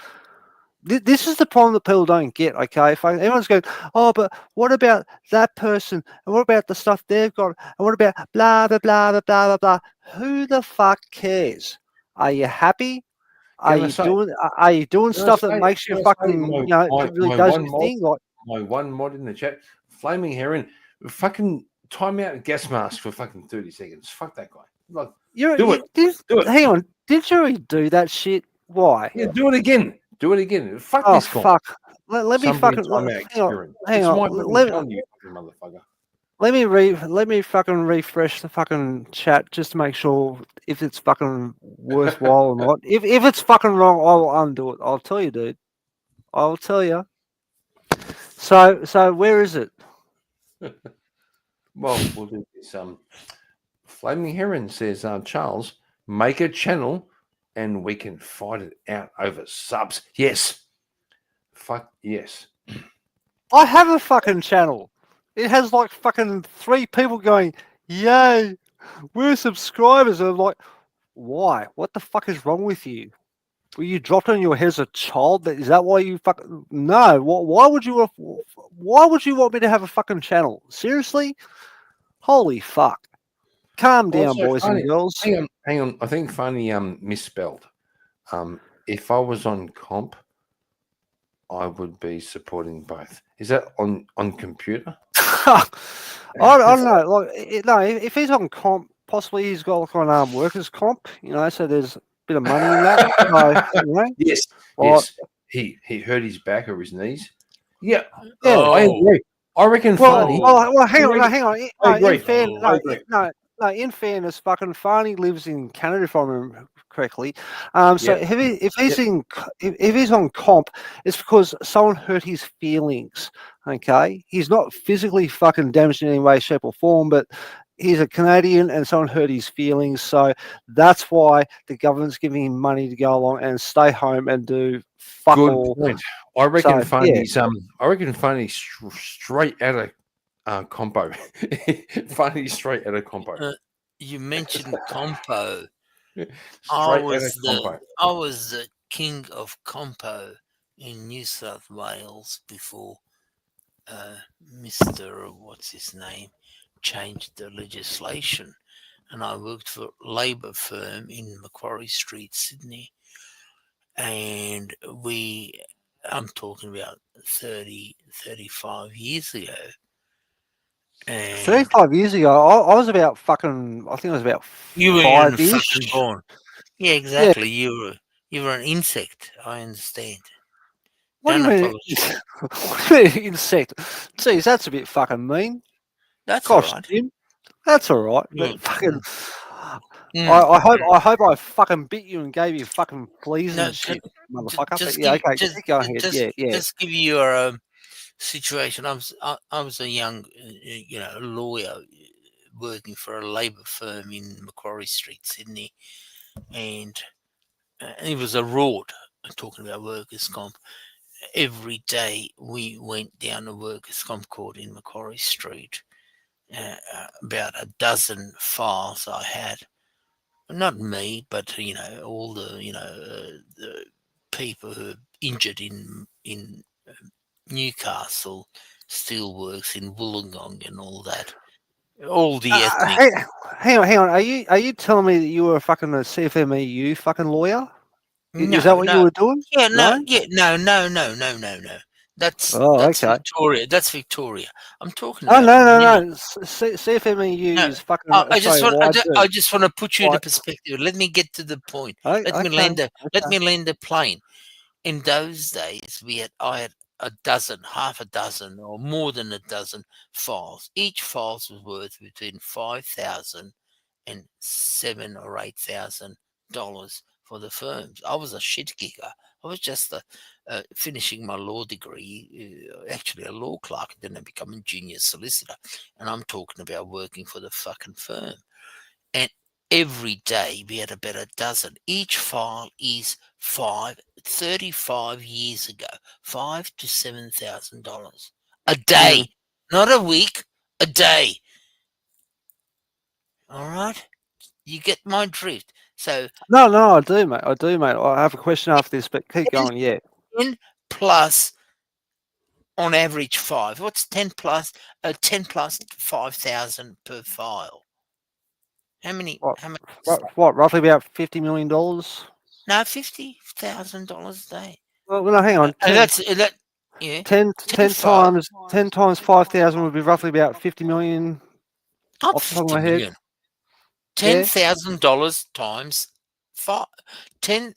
This is the problem that people don't get. Okay, fucking everyone's going, oh, but what about that person? And what about the stuff they've got? And what about blah blah blah blah blah blah blah? Who the fuck cares? Are you happy? Are Can I you say- doing can I stuff that say- makes you can I say fucking my really does one your mod- thing? Like, My one mod in the chat, Flaming Heron, fucking time out gas mask for fucking 30 seconds. Fuck that guy. Like, do it. Hang on, did you already do that shit? Why? Yeah, do it again. Do it again. Fuck Oh this guy. fuck! Let me Somebody fucking time out hang on. Kieran. Hang It's on. my fucking Let, telling you, fucking motherfucker. let me fucking refresh the fucking chat just to make sure if it's fucking worthwhile or not. If it's fucking wrong, I will undo it. I'll tell you, dude. I'll tell you. So where is it? Well, we'll do this. Flaming Heron says, Charles, make a channel and we can fight it out over subs. Yes. Fuck yes. I have a fucking channel. It has like fucking 3 people going, yay, we're subscribers. And I'm like, why? What the fuck is wrong with you? Were you dropped on your head as a child? Is that why you fucking no? Why would you want me to have a fucking channel? Seriously? Holy fuck! Calm down, Also, boys funny- and girls. Hang on. I think Funny misspelled. If I was on comp, I would be supporting both. Is that on computer? I don't know. Like, no, if he's on comp, possibly he's got like on workers comp. You know, so there's a bit of money in that. So, you know, Yes. Or- Yes. He hurt his back or his knees. Yeah. Yeah. I agree. I reckon Funny. Well, hang on, I hang on. agree. No, I agree. no, in fairness, fucking Farney lives in Canada, if I remember correctly. So Yep. if he's on comp, it's because someone hurt his feelings. Okay, he's not physically fucking damaged in any way, shape, or form, but he's a Canadian and someone hurt his feelings. So that's why the government's giving him money to go along and stay home and do fuck Good all. point. I reckon So, Funny's straight out of compo. Funny straight out of compo. You mentioned compo. Straight I out was of compo. the king of compo in New South Wales before Mr. What's his name changed the legislation, and I worked for a labour firm in Macquarie Street, Sydney, and I'm talking about 35 years ago. And 35 years ago, I was about fucking. I think I was about you were 5 even years. fucking born. Yeah, exactly. You were an insect. I understand. What do you Don't mean? apologise. What do you mean insect? Jeez, that's a bit fucking mean. That's all Gosh, right. Jim, that's all right. Yeah. But fucking I hope I fucking bit you and gave you fucking fleas No, and shit, motherfucker. just But yeah, give, okay, keep going ahead. Yeah. just give you your situation. I was a young, lawyer working for a labour firm in Macquarie Street, Sydney, and it was a road. Talking about workers' comp, every day we went down the workers' comp court in Macquarie Street. About a dozen files I had. Not me, but all the the people who are injured in Newcastle Steelworks, in Wollongong, and all that. All the ethnic. Hang on. Are you telling me that you were fucking a CFMEU fucking lawyer? Is that what you were doing? Yeah, No. no. That's okay. Victoria. That's Victoria. I'm talking Oh about. no. CFMEU No, is fucking. I just sorry, want. YG. I just want to put you into Why- perspective. Let me get to the point. Oh, Let me land the plane. In those days, I had half a dozen, or more than a dozen files. Each file was worth between $5,000 and $7,000 or $8,000 for the firms. I was a shit kicker. I was just finishing my law degree, actually a law clerk, and then I become a junior solicitor. And I'm talking about working for the fucking firm. And every day we had about a dozen. Each file is 35 years ago, $5,000 to $7,000 a day, not a week, a day. All right, you get my drift. So No, I do, mate. I have a question after this, but keep going. Yeah. 10 plus on average 5. What's 10 plus? 10 plus 5,000 per file. How many? What? Roughly about $50 million. No, $50,000 a day. Well, no, hang on. 10 times 5,000 would be roughly about 50 million. Not off the top of 50 my head. million. $10,000 times 5. 10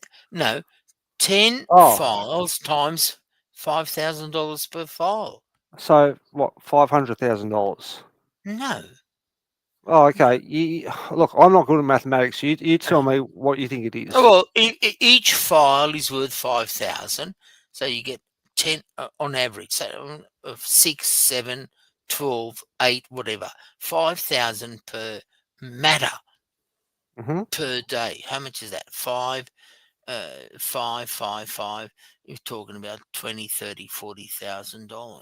files times $5,000 per file. So what? $500,000. No. Oh, okay. Look, I'm not good at mathematics. You tell me what you think it is. Well, each file is worth 5,000, so you get 10 on average. So 6, 7, 12, 8, whatever. 5,000 per matter per day. How much is that? 5. You're talking about $20,000, $30,000, $40,000,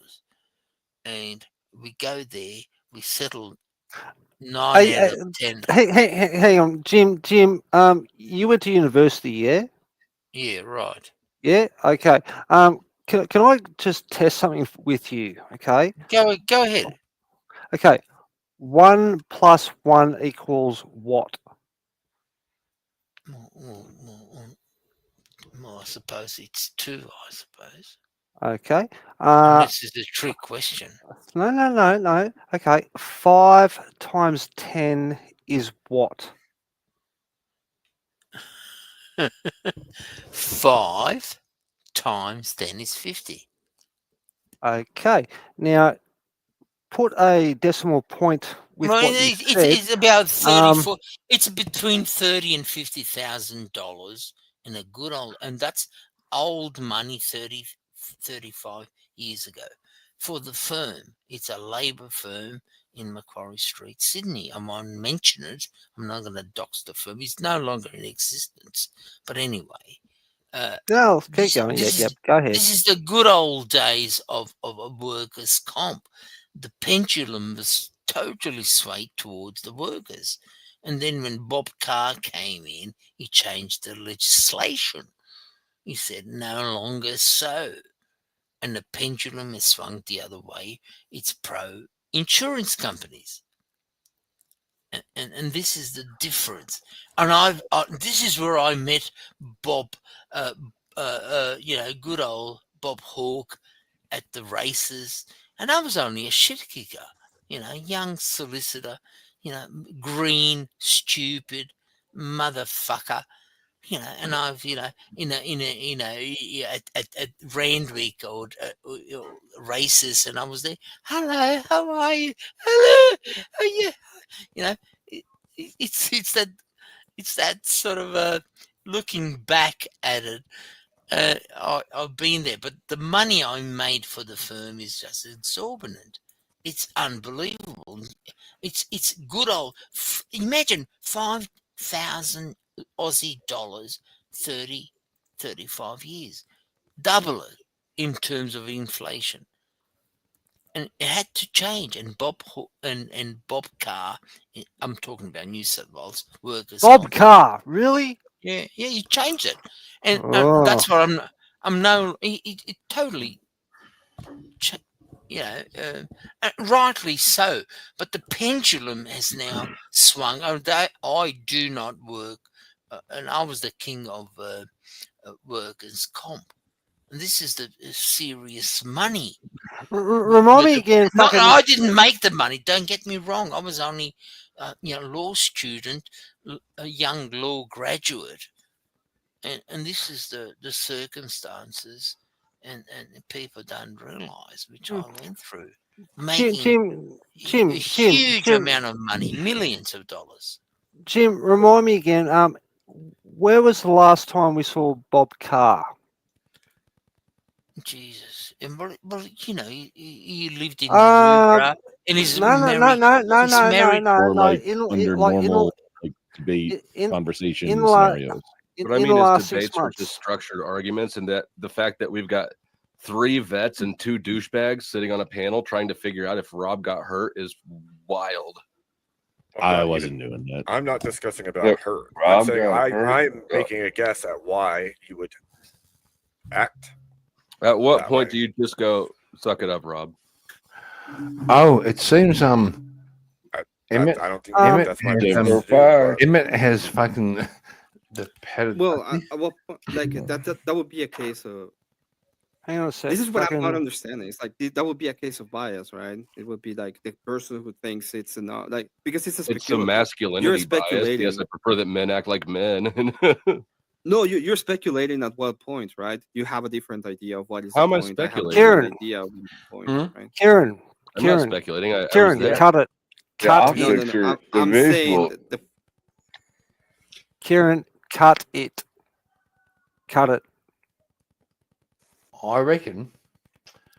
and we go there. We settle 9 out of 10. Hang on, Jim. You went to university, yeah? Yeah, right. Yeah. Okay. Can I just test something with you? Okay. Go ahead. Okay. 1 plus 1 equals what? Well, I suppose it's 2, I suppose. Okay. This is a trick question. No. Okay. 5 times 10 is what? 5 times 10 is 50. Okay. Now, put a decimal point with what you said. It's about 34. It's between $30,000 and $50,000 in a good old, and that's old money, 35 years ago. For the firm, it's a labour firm in Macquarie Street, Sydney. I won't mention it. I'm not going to dox the firm. It's no longer in existence. But anyway. No, keep going. Yep. Go ahead. This is the good old days of a workers' comp. The pendulum was totally swayed towards the workers. And then when Bob Carr came in, he changed the legislation. He said, no longer so. And the pendulum has swung the other way. It's pro-insurance companies. And this is the difference. And this is where I met Bob, good old Bob Hawke at the races. And I was only a shit kicker, young solicitor, green, stupid motherfucker, and I've, at Randwick or races, and I was there. Hello, how are you? Hello, oh yeah, it's that it's that sort of looking back at it. I've been there, but the money I made for the firm is just exorbitant. It's unbelievable. It's good old. Imagine 5,000 Aussie dollars, 35 years, double it in terms of inflation. And it had to change. And Bob Carr, I'm talking about New South Wales workers. Bob Carr, really? Yeah, you changed it, and Oh. that's what I'm no. It totally, rightly so. But the pendulum has now swung. I do not work, and I was the king of workers' comp. And this is the serious money. Remind me again. I didn't make the money. Don't get me wrong. I was only, law student, a young law graduate, and this is the circumstances, and people don't realise which I went through, making a huge amount of money, millions of dollars. Jim, remind me again. Where was the last time we saw Bob Carr? Jesus, and well, he lived in Maroubra, and he's married. Under normal debate conversation scenarios. What I mean is debates are just structured arguments, and that the fact that we've got 3 vets and 2 douchebags sitting on a panel trying to figure out if Rob got hurt is wild. I wasn't doing that. I'm not discussing about hurt. I'm saying I'm making a guess at why he would act. At what point do you just go, suck it up, Rob? Oh, it seems Emmett, I don't think that's my Emmett has fucking the pet. Well, that would be a case of. Hang on a second. This is what I'm not understanding. It's like that would be a case of bias, right? It would be like the person who thinks it's not like because it's a masculinity bias. Yes, I prefer that men act like men. No, you're speculating at what point, right? You have a different idea of what is. How am I speculating? Karen, idea of the point, right? Karen, I'm not speculating. Karen, cut it. Cut it. No, I'm saying Kieran, cut it. Cut it. I reckon.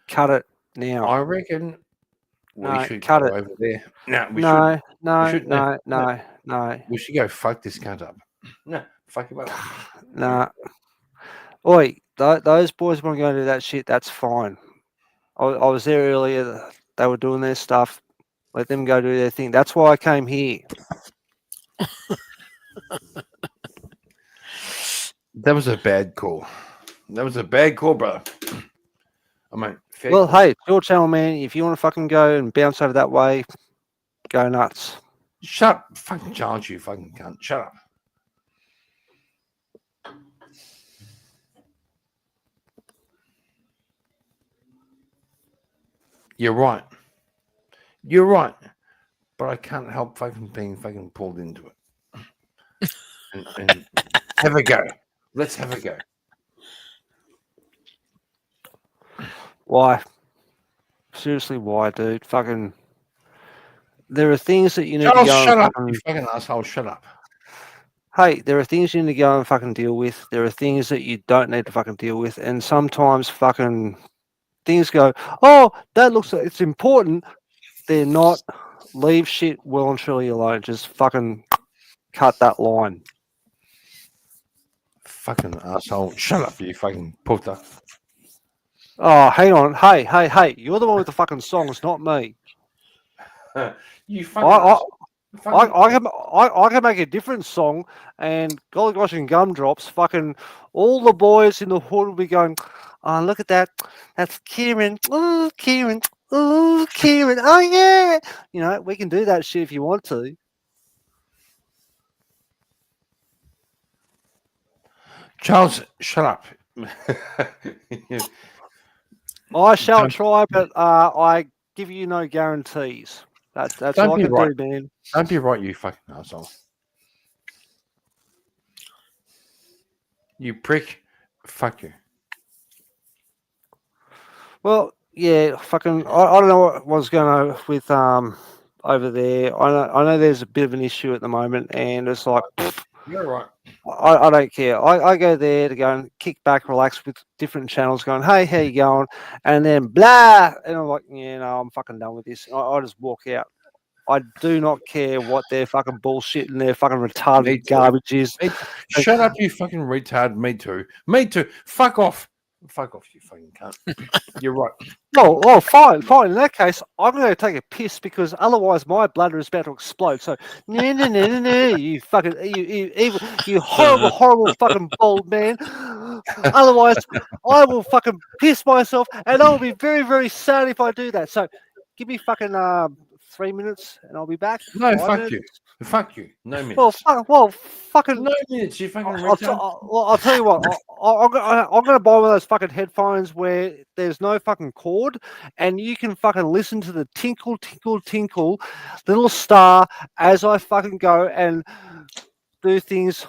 Cut it now. I reckon we should cut go it. over there. No, no. We should go fuck this cunt up. No, fuck him up. Nah. Oi, those boys want to go do that shit, that's fine. I was there earlier. They were doing their stuff. Let them go do their thing. That's why I came here. That was a bad call. That was a bad call, brother. I mean, well, hey, it's your channel, man. If you want to fucking go and bounce over that way, go nuts. Shut up. Fucking challenge you, fucking cunt. Shut up. You're right. You're right. But I can't help fucking being fucking pulled into it. and have a go. Let's have a go. Why? Seriously, why, dude? Fucking. There are things that you need Charles, to go shut and up, fucking... you fucking asshole. Shut up. Hey, there are things you need to go and fucking deal with. There are things that you don't need to fucking deal with. And sometimes fucking things go, oh, that looks like it's important. They're not. Leave shit well and truly alone. Just fucking cut that line. Fucking asshole. Shut up, you fucking putter. Oh, hang on. Hey. You're the one with the fucking songs, not me. You fucking... I can make a different song, and golly gosh and gumdrops, fucking all the boys in the hood will be going, oh, look at that. That's Kieran. Oh, Kieran. Oh, Kieran. Oh, yeah. You know, we can do that shit if you want to. Charles, shut up. I shall try, but I give you no guarantees. That's all I can do, man. Don't be right, you fucking asshole. You prick. Fuck you. Well, yeah, fucking. I don't know what was going on with over there. I know there's a bit of an issue at the moment, and it's like You're right. I don't care. I go there to go and kick back, relax with different channels, going, hey, how you going? And then blah, and I'm like, yeah, no, I'm fucking done with this. I just walk out. I do not care what their fucking bullshit and their fucking retarded garbage is. Shut up, you fucking retard. Me too. Me too. Fuck off. Fuck off, you fucking cunt. You're right. Oh, fine. In that case, I'm going to take a piss because otherwise my bladder is about to explode. So, no, you fucking, you horrible fucking bald man. Otherwise, I will fucking piss myself, and I'll be very, very sad if I do that. So, give me fucking 3 minutes, and I'll be back. No, 5 fuck minutes. you. Fuck you. No minutes. Well, fucking. No minutes. You fucking. I'll tell you what. I'm going to buy one of those fucking headphones where there's no fucking cord, and you can fucking listen to the tinkle, tinkle, tinkle, little star as I fucking go and do things.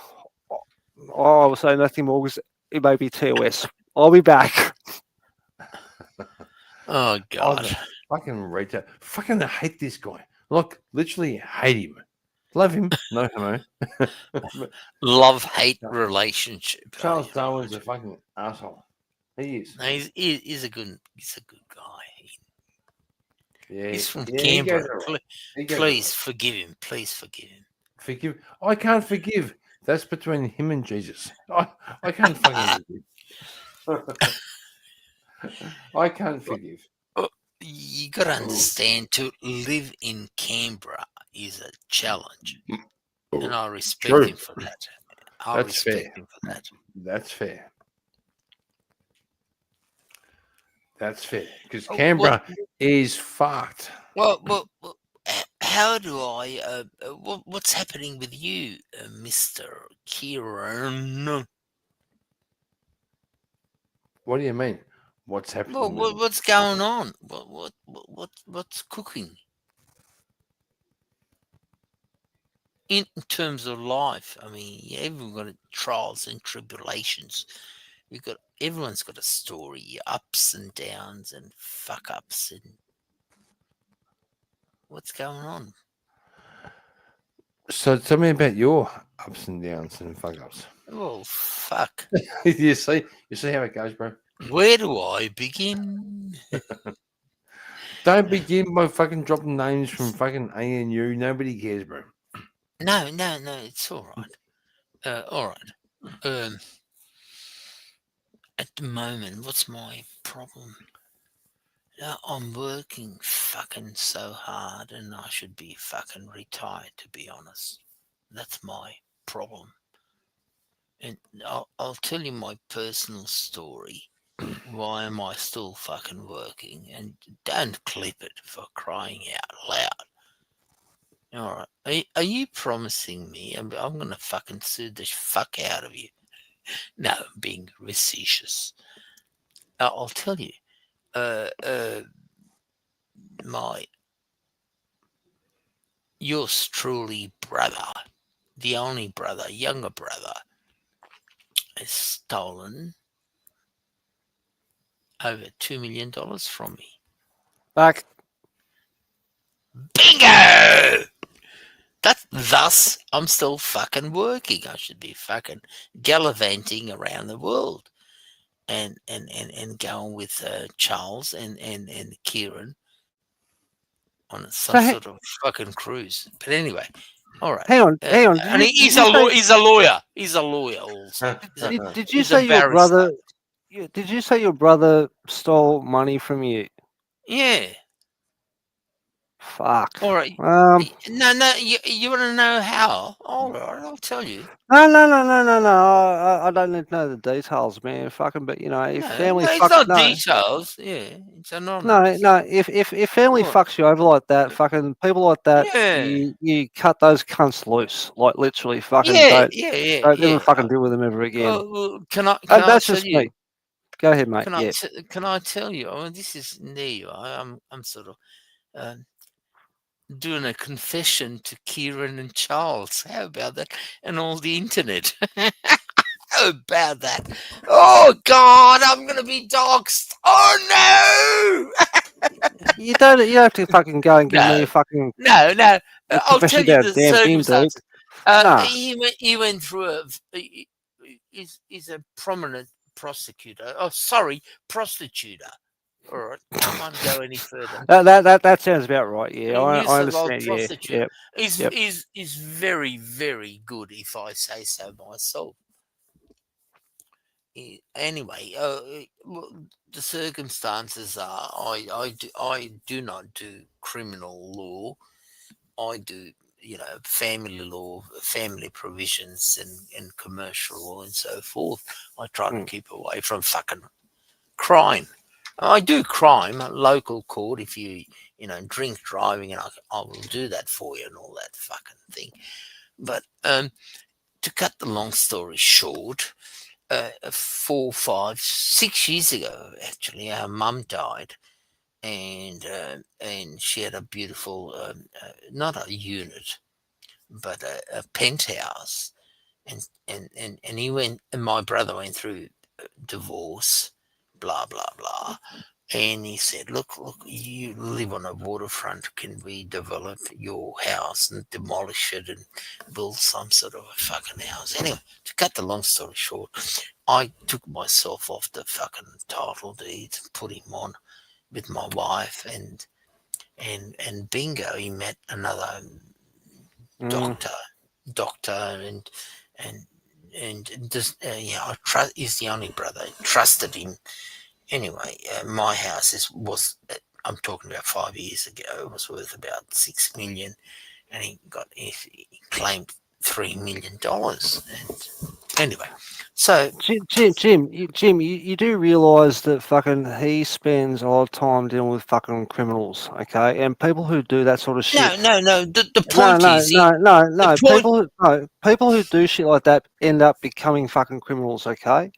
I will say nothing more because it may be TOS. I'll be back. Oh God. Fucking retard. Fucking hate this guy. Look, literally hate him. Love him. No homo. Love-hate relationship. Charles Darwin's a fucking asshole. He is. No, he's a good guy. Yeah, He's from yeah, Canberra. he goes Please forgive him. Please forgive him. Forgive? I can't forgive. That's between him and Jesus. I can't fucking forgive. I can't forgive. You got to understand, to live in Canberra is a challenge, and I respect him for that. That's fair. Him for that. That's fair. That's fair because Canberra is fucked. Well, how do I? What's happening with you, Mr. Kieran? What do you mean? What's happening? Well, what's going on? What's cooking? In terms of life, I mean, everyone's got trials and tribulations. Everyone's got a story, ups and downs and fuck ups, and what's going on? So tell me about your ups and downs and fuck ups. Oh fuck! You see how it goes, bro. Where do I begin? Don't begin by fucking dropping names from fucking ANU. Nobody cares, bro. No, it's all right. All right. At the moment, what's my problem? I'm working fucking so hard, and I should be fucking retired, to be honest. That's my problem. And I'll tell you my personal story. Why am I still fucking working? And don't clip it, for crying out loud. All right. Are you promising me? I'm going to fucking sue the fuck out of you. No, I'm being facetious. I'll tell you. Yours truly brother, the only brother, younger brother, has stolen over $2 million from me. Back. Bingo! Thus, I'm still fucking working. I should be fucking gallivanting around the world and going with Charles and Kieran on some sort of fucking cruise. But anyway, all right. Hang on. And he's a lawyer. He's a lawyer also. Did you say your brother? Did you say your brother stole money from you? Yeah. Fuck. All right. No. You want to know how? All right, I'll tell you. No. I don't need to know the details, man. Fucking, but if family it's fucks, not details. Yeah, it's anonymous. No. If family fucks you over like that, fucking people like that, you cut those cunts loose, like literally, fucking. Don't ever fucking deal with them ever again. Well, can I that's tell just you? me. Go ahead, mate. Can I tell you? I mean, this is new. I'm sort of doing a confession to Kieran and Charles. How about that? And all the internet. How about that? Oh God, I'm gonna be doxxed. Oh no! You don't have to fucking go and give me a fucking no. I'll tell you the damn thing, dude. Nah. He went through he's a prominent prosecutor. Oh, sorry, prostituter. All right, I won't go any further. That sounds about right. Yeah, I understand. Yeah, prostitute. Yep. Is very, very good, if I say so myself. Anyway, the circumstances are I do not do criminal law. I do, family law, family provisions, and commercial law, and so forth. I try to keep away from fucking crime. I do crime, local court, if you drink driving, and I will do that for you and all that fucking thing. But to cut the long story short, 4, 5, 6 years ago, actually, our mum died, and she had a beautiful, not a unit, but a penthouse, and he went, and my brother went through divorce, blah blah blah, and he said, look, you live on a waterfront, can we develop your house and demolish it and build some sort of a fucking house? Anyway, to cut the long story short, I took myself off the fucking title deed, put him on with my wife, and bingo, he met another doctor, and just I trust, he's the only brother, trusted him. Anyway, my house was I'm talking about 5 years ago, it was worth about 6 million, and he claimed $3 million. And anyway, so Jim, you do realise that fucking he spends a lot of time dealing with fucking criminals, okay? And people who do that sort of shit. No. The point is, no. People who do shit like that end up becoming fucking criminals, okay?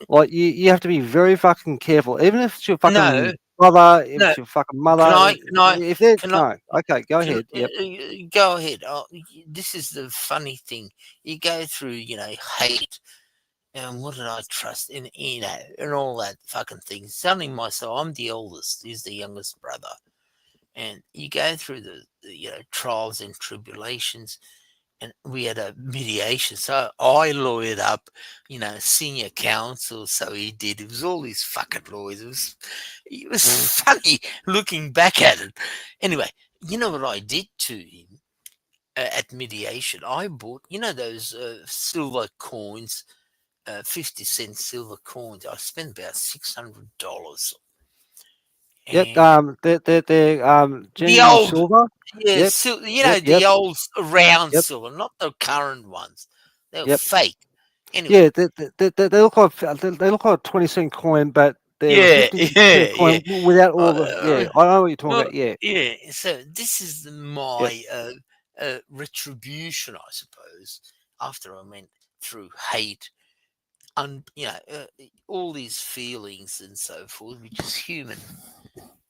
Like you have to be very fucking careful, even if it's your fucking brother, if it's your fucking mother. Okay, go ahead. Yep. Go ahead. This is the funny thing. You go through, hate, and what did I trust in, and all that fucking thing. Only myself. I'm the oldest. He's the youngest brother, and you go through the trials and tribulations. And we had a mediation, so I lawyered up, senior counsel. So he did. It was all these fucking lawyers. It was funny looking back at it. Anyway, you know what I did to him at mediation? I bought, those silver coins, 50-cent silver coins. I spent about $600. Yep, they're genuine old silver. Yeah, the old round silver, not the current ones. They're fake. Anyway. Yeah, they look like a 20-cent coin, but they're 50-cent coin without all the. I know what you're talking about. Yeah. Yeah. So this is my retribution, I suppose, after I went through hate, all these feelings and so forth, which is human.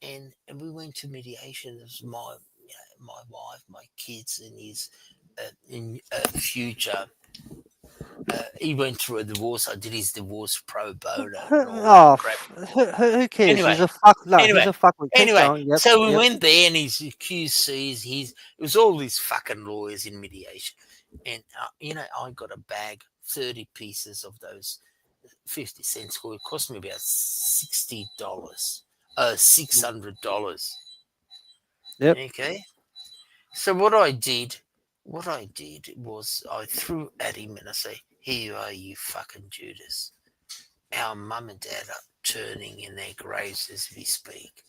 And we went to mediation. It was my wife, my kids, and his future. He went through a divorce. I did his divorce pro bono. Who cares? Anyway, he's a fuck. No, anyway, he's a fucking. So we went there, and his QCs. It was all these fucking lawyers in mediation, and I got a bag, 30 pieces of those 50-cent coin. It cost me about $60. $600. Yep. Okay. So what I did was I threw at him and I say, "Here you are, you fucking Judas. Our mum and dad are turning in their graves as we speak,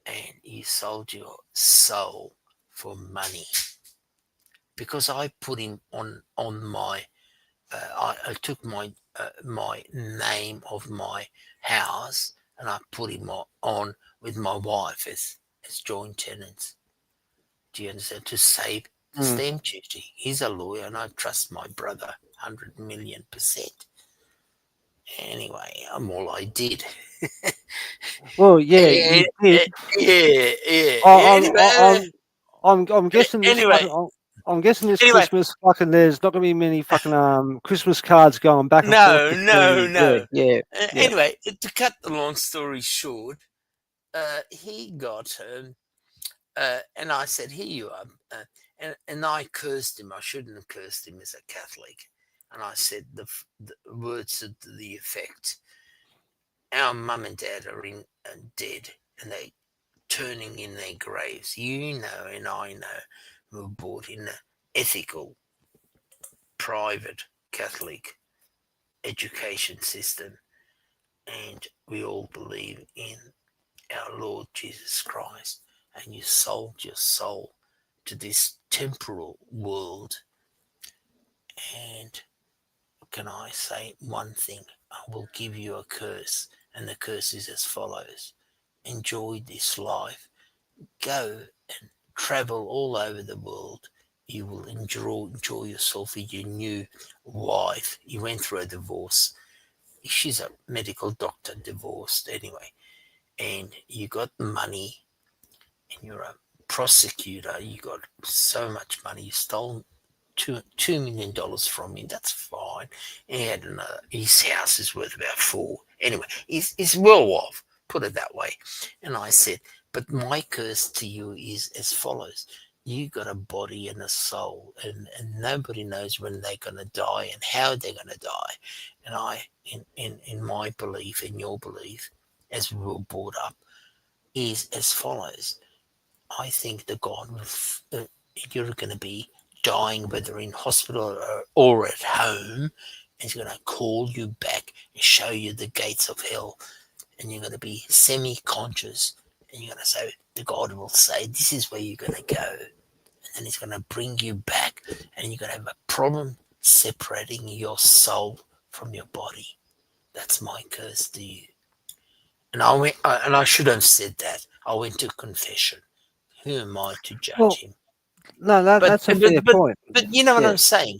and you sold your soul for money." Because I put him on my. I took my name of my house. And I put him on with my wife as joint tenants. Do you understand? To save the stamp duty. He's a lawyer, and I trust my brother 100,000,000%. Anyway, all I did. Well, yeah, you did. I'm guessing this. Anyway. I'm guessing this Christmas fucking there's not gonna be many fucking Christmas cards going back and forth. No. Yeah. Anyway, to cut the long story short, he got and I said, "Here you are," And I cursed him. I shouldn't have cursed him as a Catholic. And I said the words to the effect, our mum and dad are dead, and they turning in their graves. You know, and I know, we were brought in an ethical, private Catholic education system, and we all believe in our Lord Jesus Christ, and you sold your soul to this temporal world. And can I say one thing? I will give you a curse, and the curse is as follows. Enjoy this life. Go and travel all over the world. You will enjoy yourself with your new wife. You went through a divorce. She's a medical doctor, divorced anyway. And you got money, and you're a prosecutor. You got so much money. You stole $2 million from him. That's fine. He had his house is worth about $4 million. Anyway, he's well off, put it that way. And I said, but my curse to you is as follows. You got a body and a soul, and nobody knows when they're going to die and how they're going to die. And I, in my belief, in your belief, as we were brought up, is as follows. I think that God, you're going to be dying, whether in hospital or at home, He's going to call you back and show you the gates of hell, and you're going to be semi-conscious, and you're going to say, the God will say, this is where you're going to go, and then He's going to bring you back, and you're going to have a problem separating your soul from your body. That's my curse to you. And I went, and I should have said that. I went to confession. Who am I to judge him? No, that's a fair point. But you know what I'm saying.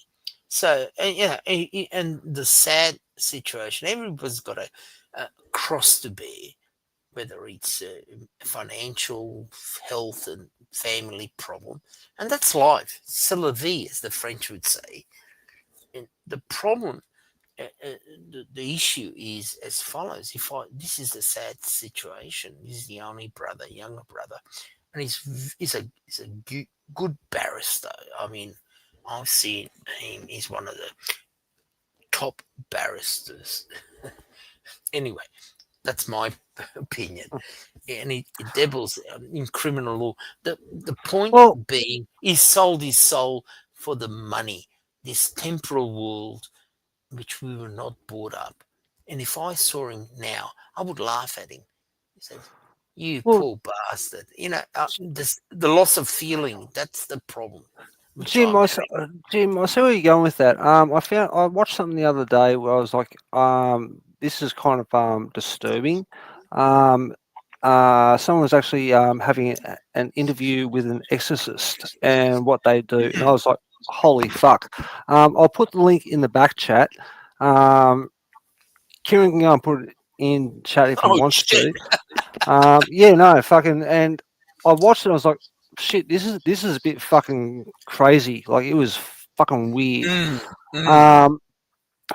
So and the sad situation, everybody's got a cross to bear, whether it's financial, health, and family problem, and that's life. C'est la vie, as the French would say. And the problem, the issue is as follows. This is the sad situation. This is the only brother, younger brother, and he's a good barrister. I mean, I've seen him. He's one of the top barristers. Anyway, that's my opinion. And he dabbles in criminal law. The point being, he sold his soul for the money, this temporal world, which we were not brought up. And if I saw him now, I would laugh at him. He said, you poor bastard. You know, the loss of feeling, that's the problem. Jim, I see where you're going with that. I watched something the other day where I was like, this is kind of disturbing. Someone was actually having an interview with an exorcist and what they do, and I was like, holy fuck. I'll put the link in the back chat. Kieran can go and put it in chat if he wants to. And I watched it, I was like, shit, this is a bit fucking crazy. Like, it was fucking weird.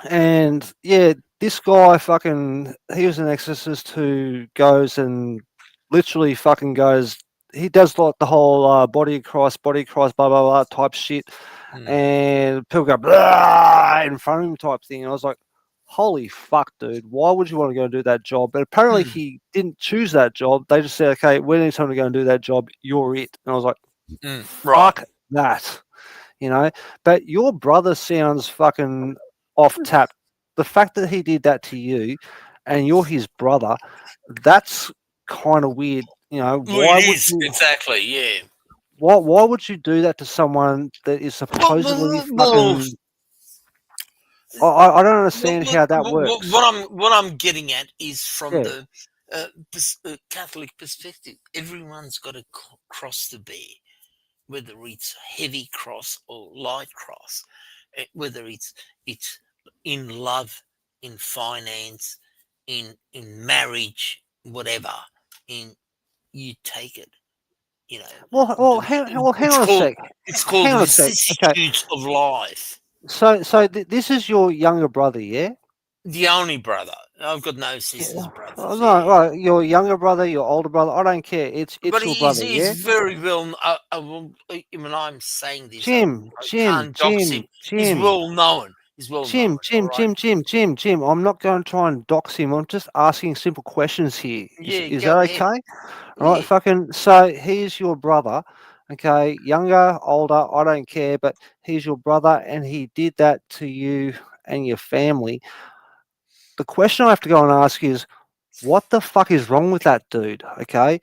And yeah, this guy he was an exorcist who goes and literally fucking goes, he does like the whole body of Christ, blah, blah, blah type shit. And people go, blah, in front of him type thing. And I was like, holy fuck, dude, why would you want to go and do that job? But apparently he didn't choose that job. They just said, okay, we need someone to go and do that job. You're it. And I was like, fuck that, you know. But your brother sounds fucking off tap. The fact that he did that to you and you're his brother, that's kind of weird. You know, why would you, exactly, yeah. Why would you do that to someone that is supposedly fucking... I don't understand how that works. What I'm getting at is from the Catholic perspective. Everyone's got a cross to bear, whether it's heavy cross or light cross, whether it's in love, in finance, in marriage, whatever. You take it. You know. Hang on a sec. It's called vicissitudes of life. So this is your younger brother, yeah? The only brother. I've got no sisters, brothers. Oh, no, right. Your younger brother, your older brother. I don't care. It's But your brother. he's Yeah. very well. When I'm saying this, Jim. can't dox him. He's well known. He's well known. Jim. I'm not going to try and dox him. I'm just asking simple questions here. Is that okay? All right, fucking. So he's your brother. Okay, younger, older, I don't care, but he's your brother, and he did that to you and your family. The question I have to go and ask is, what the fuck is wrong with that dude? Okay,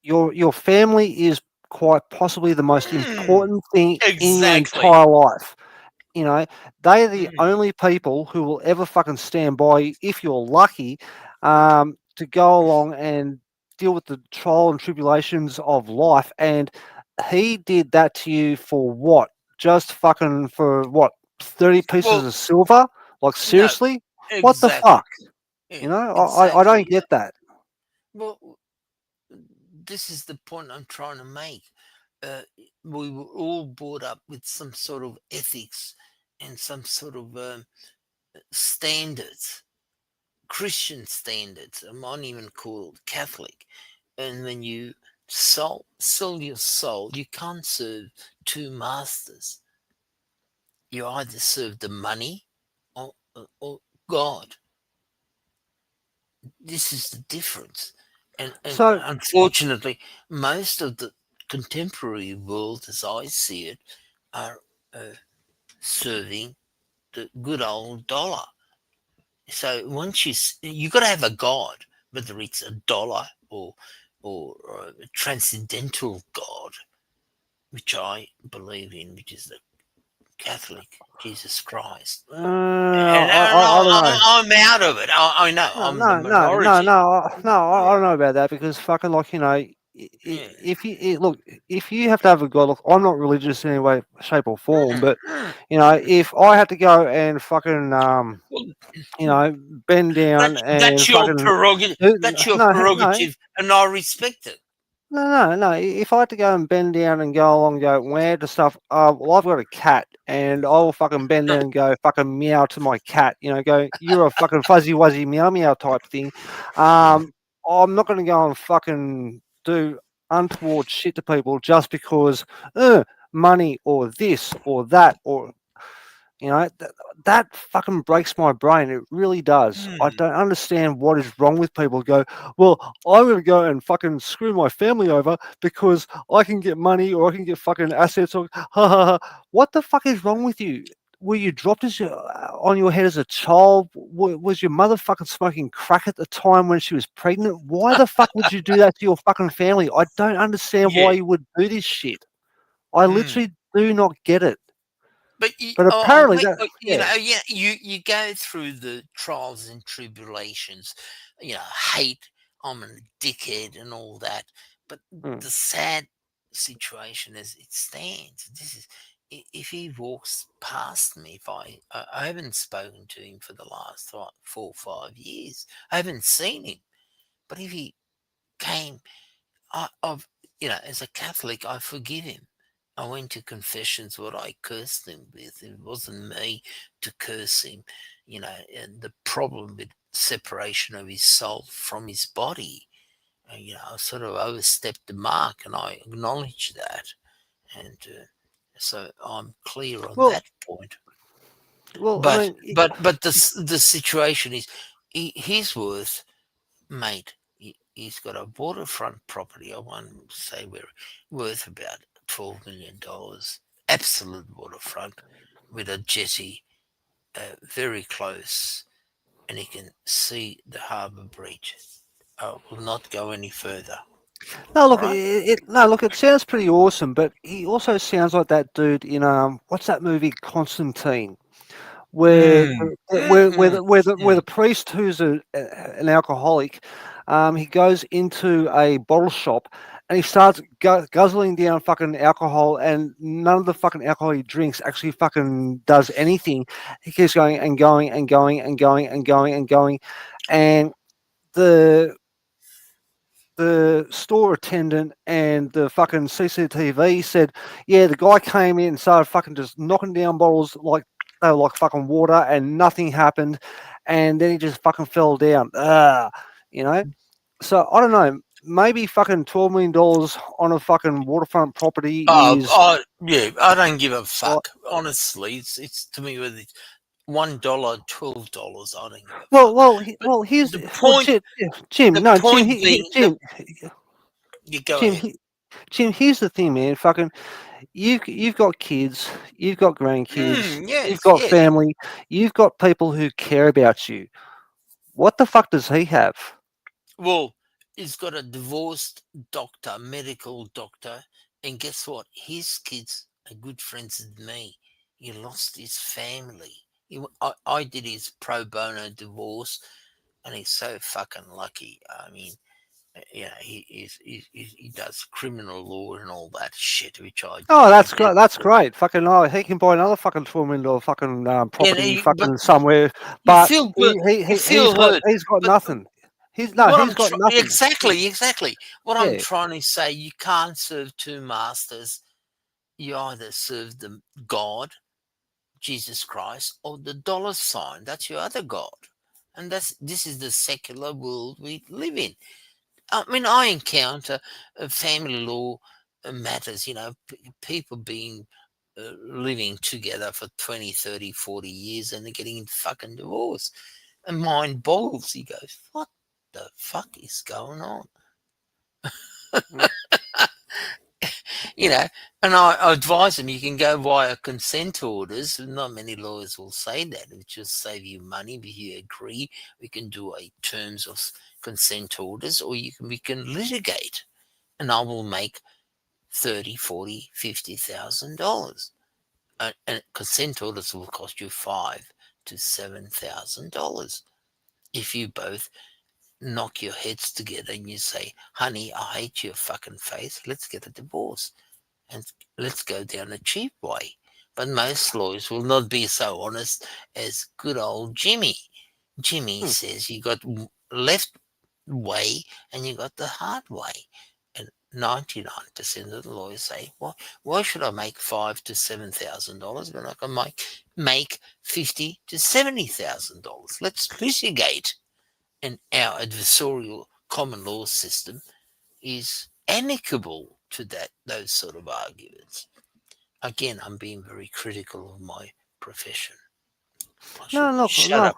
your family is quite possibly the most important thing in your entire life. You know, they're the only people who will ever fucking stand by you, if you're lucky, to go along and deal with the trial and tribulations of life. And he did that to you for what? Just fucking for what? 30 pieces of silver? Like, seriously? No, what the fuck? You know, I don't get that. Well, this is the point I'm trying to make. We were all brought up with some sort of ethics and some sort of standards, Christian standards. I'm not even called Catholic. And when you sell your soul, you can't serve two masters. You either serve the money or God. This is the difference. And So- unfortunately, most of the contemporary world, as I see it, are serving the good old dollar. So once you got to have a God, whether it's a dollar or a transcendental God, which I believe in, which is the Catholic Jesus Christ. I don't know. I'm out of it. I know. I'm the minority. I don't know about that, because fucking, like, you know, if you have to have a God, look, I'm not religious in any way, shape, or form, but you know, if I had to go and fucking you know, bend down and that's your fucking, prerogative. That's your prerogative, and I respect it. No. If I had to go and bend down and go along and go, where the stuff, well, I've got a cat, and I'll fucking bend down and go fucking meow to my cat, you know, go, you're a fucking fuzzy wuzzy meow meow type thing. I'm not going to go and fucking do untoward shit to people just because money or this or that, or, you know, that fucking breaks my brain. It really does. I don't understand what is wrong with people who go, well, I'm going to go and fucking screw my family over because I can get money or I can get fucking assets. Or what the fuck is wrong with you? Were you dropped on your head as a child? Was your mother fucking smoking crack at the time when she was pregnant? Why the fuck would you do that to your fucking family? I don't understand why you would do this shit. I literally do not get it. But apparently, you go through the trials and tribulations, you know, hate, I'm a dickhead and all that. But the sad situation as it stands, this is, if he walks past me, if I haven't spoken to him for the last 4 or 5 years, I haven't seen him. But if he came, you know, as a Catholic, I forgive him. I went to confessions what I cursed him with. It wasn't me to curse him, you know, and the problem with separation of his soul from his body, you know, I sort of overstepped the mark, and I acknowledge that. And so I'm clear on that point. Well, but the situation is, he's worth, mate, he's got a waterfront property, I won't say where, worth about $12 million, absolute waterfront with a jetty very close, and he can see the harbour bridge. I will not go any further. No, look, it sounds pretty awesome, but he also sounds like that dude in what's that movie, Constantine, where the priest who's an alcoholic, he goes into a bottle shop and he starts guzzling down fucking alcohol, and none of the fucking alcohol he drinks actually fucking does anything. He keeps going and going and going and going and going and going, and the store attendant and the fucking CCTV said, yeah, the guy came in and started fucking just knocking down bottles like they were like fucking water, and nothing happened, and then he just fucking fell down. You know. So I don't know. Maybe fucking $12 million on a fucking waterfront property is. Yeah, I don't give a fuck. Honestly, it's to me whether it's $1, $12. I don't give a fuck. Well. Here's the point. Jim. The No, point Jim. being, Jim. You go Jim. ahead. Jim. Here's the thing, man. Fucking, you've got kids. You've got grandkids. Yes, you've got yes. family. You've got people who care about you. What the fuck does he have? Well, he's got a divorced doctor, medical doctor, and guess what? His kids are good friends with me. He lost his family. I did his pro bono divorce, and he's so fucking lucky. I mean, he does criminal law and all that shit, which I. Oh, that's great. That's great. Fucking he can buy another fucking $12 million fucking property somewhere, but he's got nothing. He's got nothing. Exactly. What I'm trying to say, you can't serve two masters. You either serve the God, Jesus Christ, or the dollar sign. That's your other God, and this is the secular world we live in. I mean, I encounter family law matters. People being living together for 20, 30, 40 years, and they're getting fucking divorced, and mine boggles. He goes, "What the fuck is going on?" And I advise them, you can go via consent orders. Not many lawyers will say that. It will just save you money. If you agree, we can do a terms of consent orders, or we can litigate, and I will make $30,000, $40,000, $50,000. And consent orders will cost you $5,000 to $7,000 if you both knock your heads together and you say, "Honey, I hate your fucking face. Let's get a divorce and let's go down a cheap way." But most lawyers will not be so honest as good old Jimmy. Jimmy says you got left way and you got the hard way. And 99% of the lawyers say, "Well, why should I make $5,000 to $7,000 when I can make $50,000 to $70,000? Let's litigate." And our adversarial common law system is amicable to those sort of arguments. Again, I'm being very critical of my profession. I understand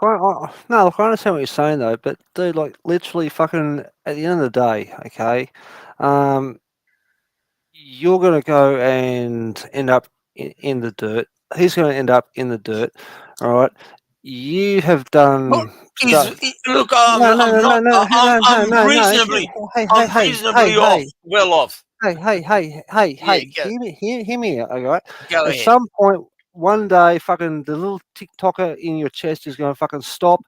what you're saying though, but dude, like literally, fucking at the end of the day, okay, you're gonna go and end up in the dirt. He's gonna end up in the dirt. All right. You have done. Look, I'm reasonably well off. Hey, hear me out, all right? Go At ahead. some point, one day, fucking the little TikToker in your chest is going to fucking stop.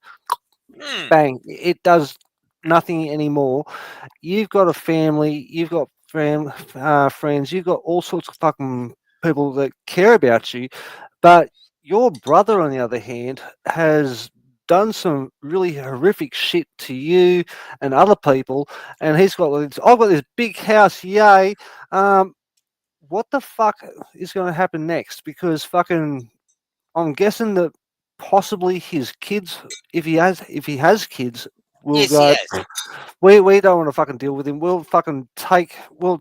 Bang! It does nothing anymore. You've got a family. You've got friends. You've got all sorts of fucking people that care about you, but your brother, on the other hand, has done some really horrific shit to you and other people, and he's got I've got this big house, yay. What the fuck is going to happen next? Because fucking, I'm guessing that possibly his kids, if he has kids, will go. We don't want to fucking deal with him. We'll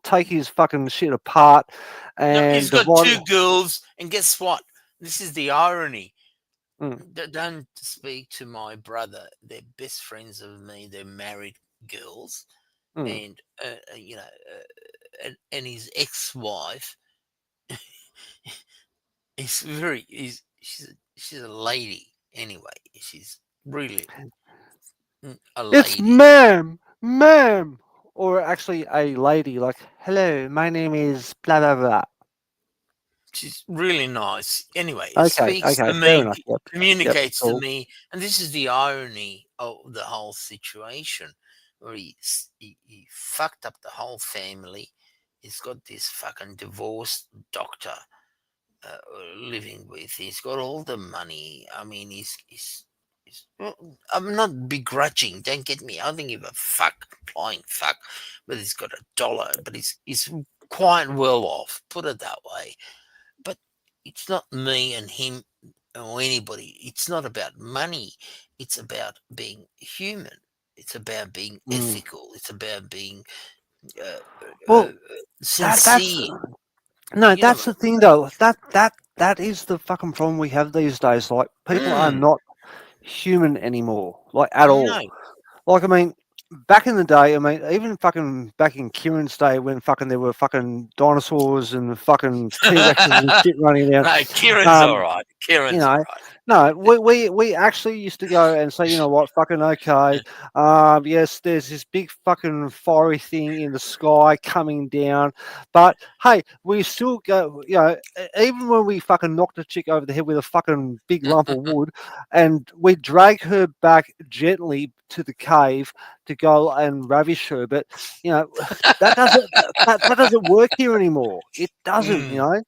take his fucking shit apart. And he's got two girls, and guess what? This is the irony. Don't speak to my brother. They're best friends of me. They're married girls, and and his ex-wife is she's a lady anyway. She's really a lady. It's ma'am, or actually a lady. Like, hello, my name is blah blah blah. She's really nice. Anyway, speaks to me, communicates cool. to me, and this is the irony of the whole situation, where he fucked up the whole family. He's got this fucking divorced doctor living with. He's got all the money. I mean, I'm not begrudging. Don't get me. I don't give a flying fuck. But he's got $1. But he's quite well off. Put it that way. But it's not me and him or anybody. It's not about money. It's about being human. It's about being ethical. It's about being Well, sincere. that's the thing though. That is the fucking problem we have these days. Like people are not human anymore, like at all. No. Like I mean, back in the day, I mean, even fucking back in Kieran's day, when fucking there were fucking dinosaurs and fucking T-Rexes and shit running around. No, Kieran's all right. Kieran's all right. No, we actually used to go and say, you know what, fucking okay. Yes, there's this big fucking fiery thing in the sky coming down, but hey, we still go. You know, even when we fucking knocked a chick over the head with a fucking big lump of wood, and we drag her back gently to the cave to go and ravish her, but you know that doesn't work here anymore. It doesn't, you know.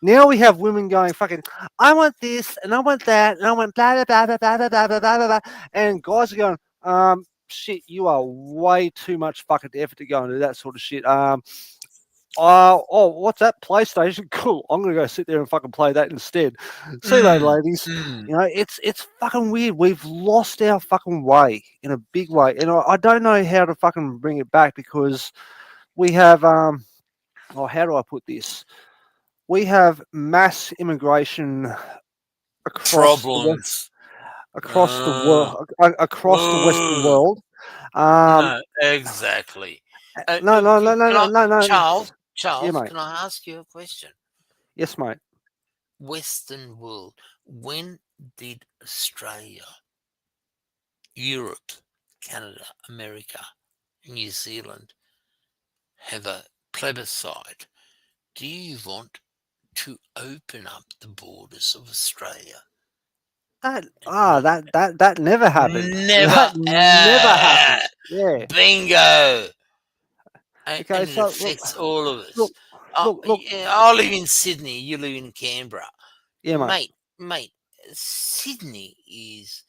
Now we have women going fucking, I want this and I want that and I want blah blah blah blah blah blah blah blah blah, and guys are going, shit, you are way too much fucking effort to go and do that sort of shit. Oh, what's that? PlayStation? Cool. I'm gonna go sit there and fucking play that instead. See you later, ladies. You know, it's fucking weird. We've lost our fucking way in a big way, and I don't know how to fucking bring it back because we have how do I put this? We have mass immigration across problems across the world, across the Western world. No, exactly. No. Charles, Yeah, mate. can I ask you a question? Yes, mate. Western world. When did Australia, Europe, Canada, America, New Zealand have a plebiscite? Do you want to open up the borders of Australia? That never happened. Never happened. Yeah. Bingo. Okay, and so it affects all of us. Look, I live in Sydney. You live in Canberra. Yeah, mate. Mate, Sydney is.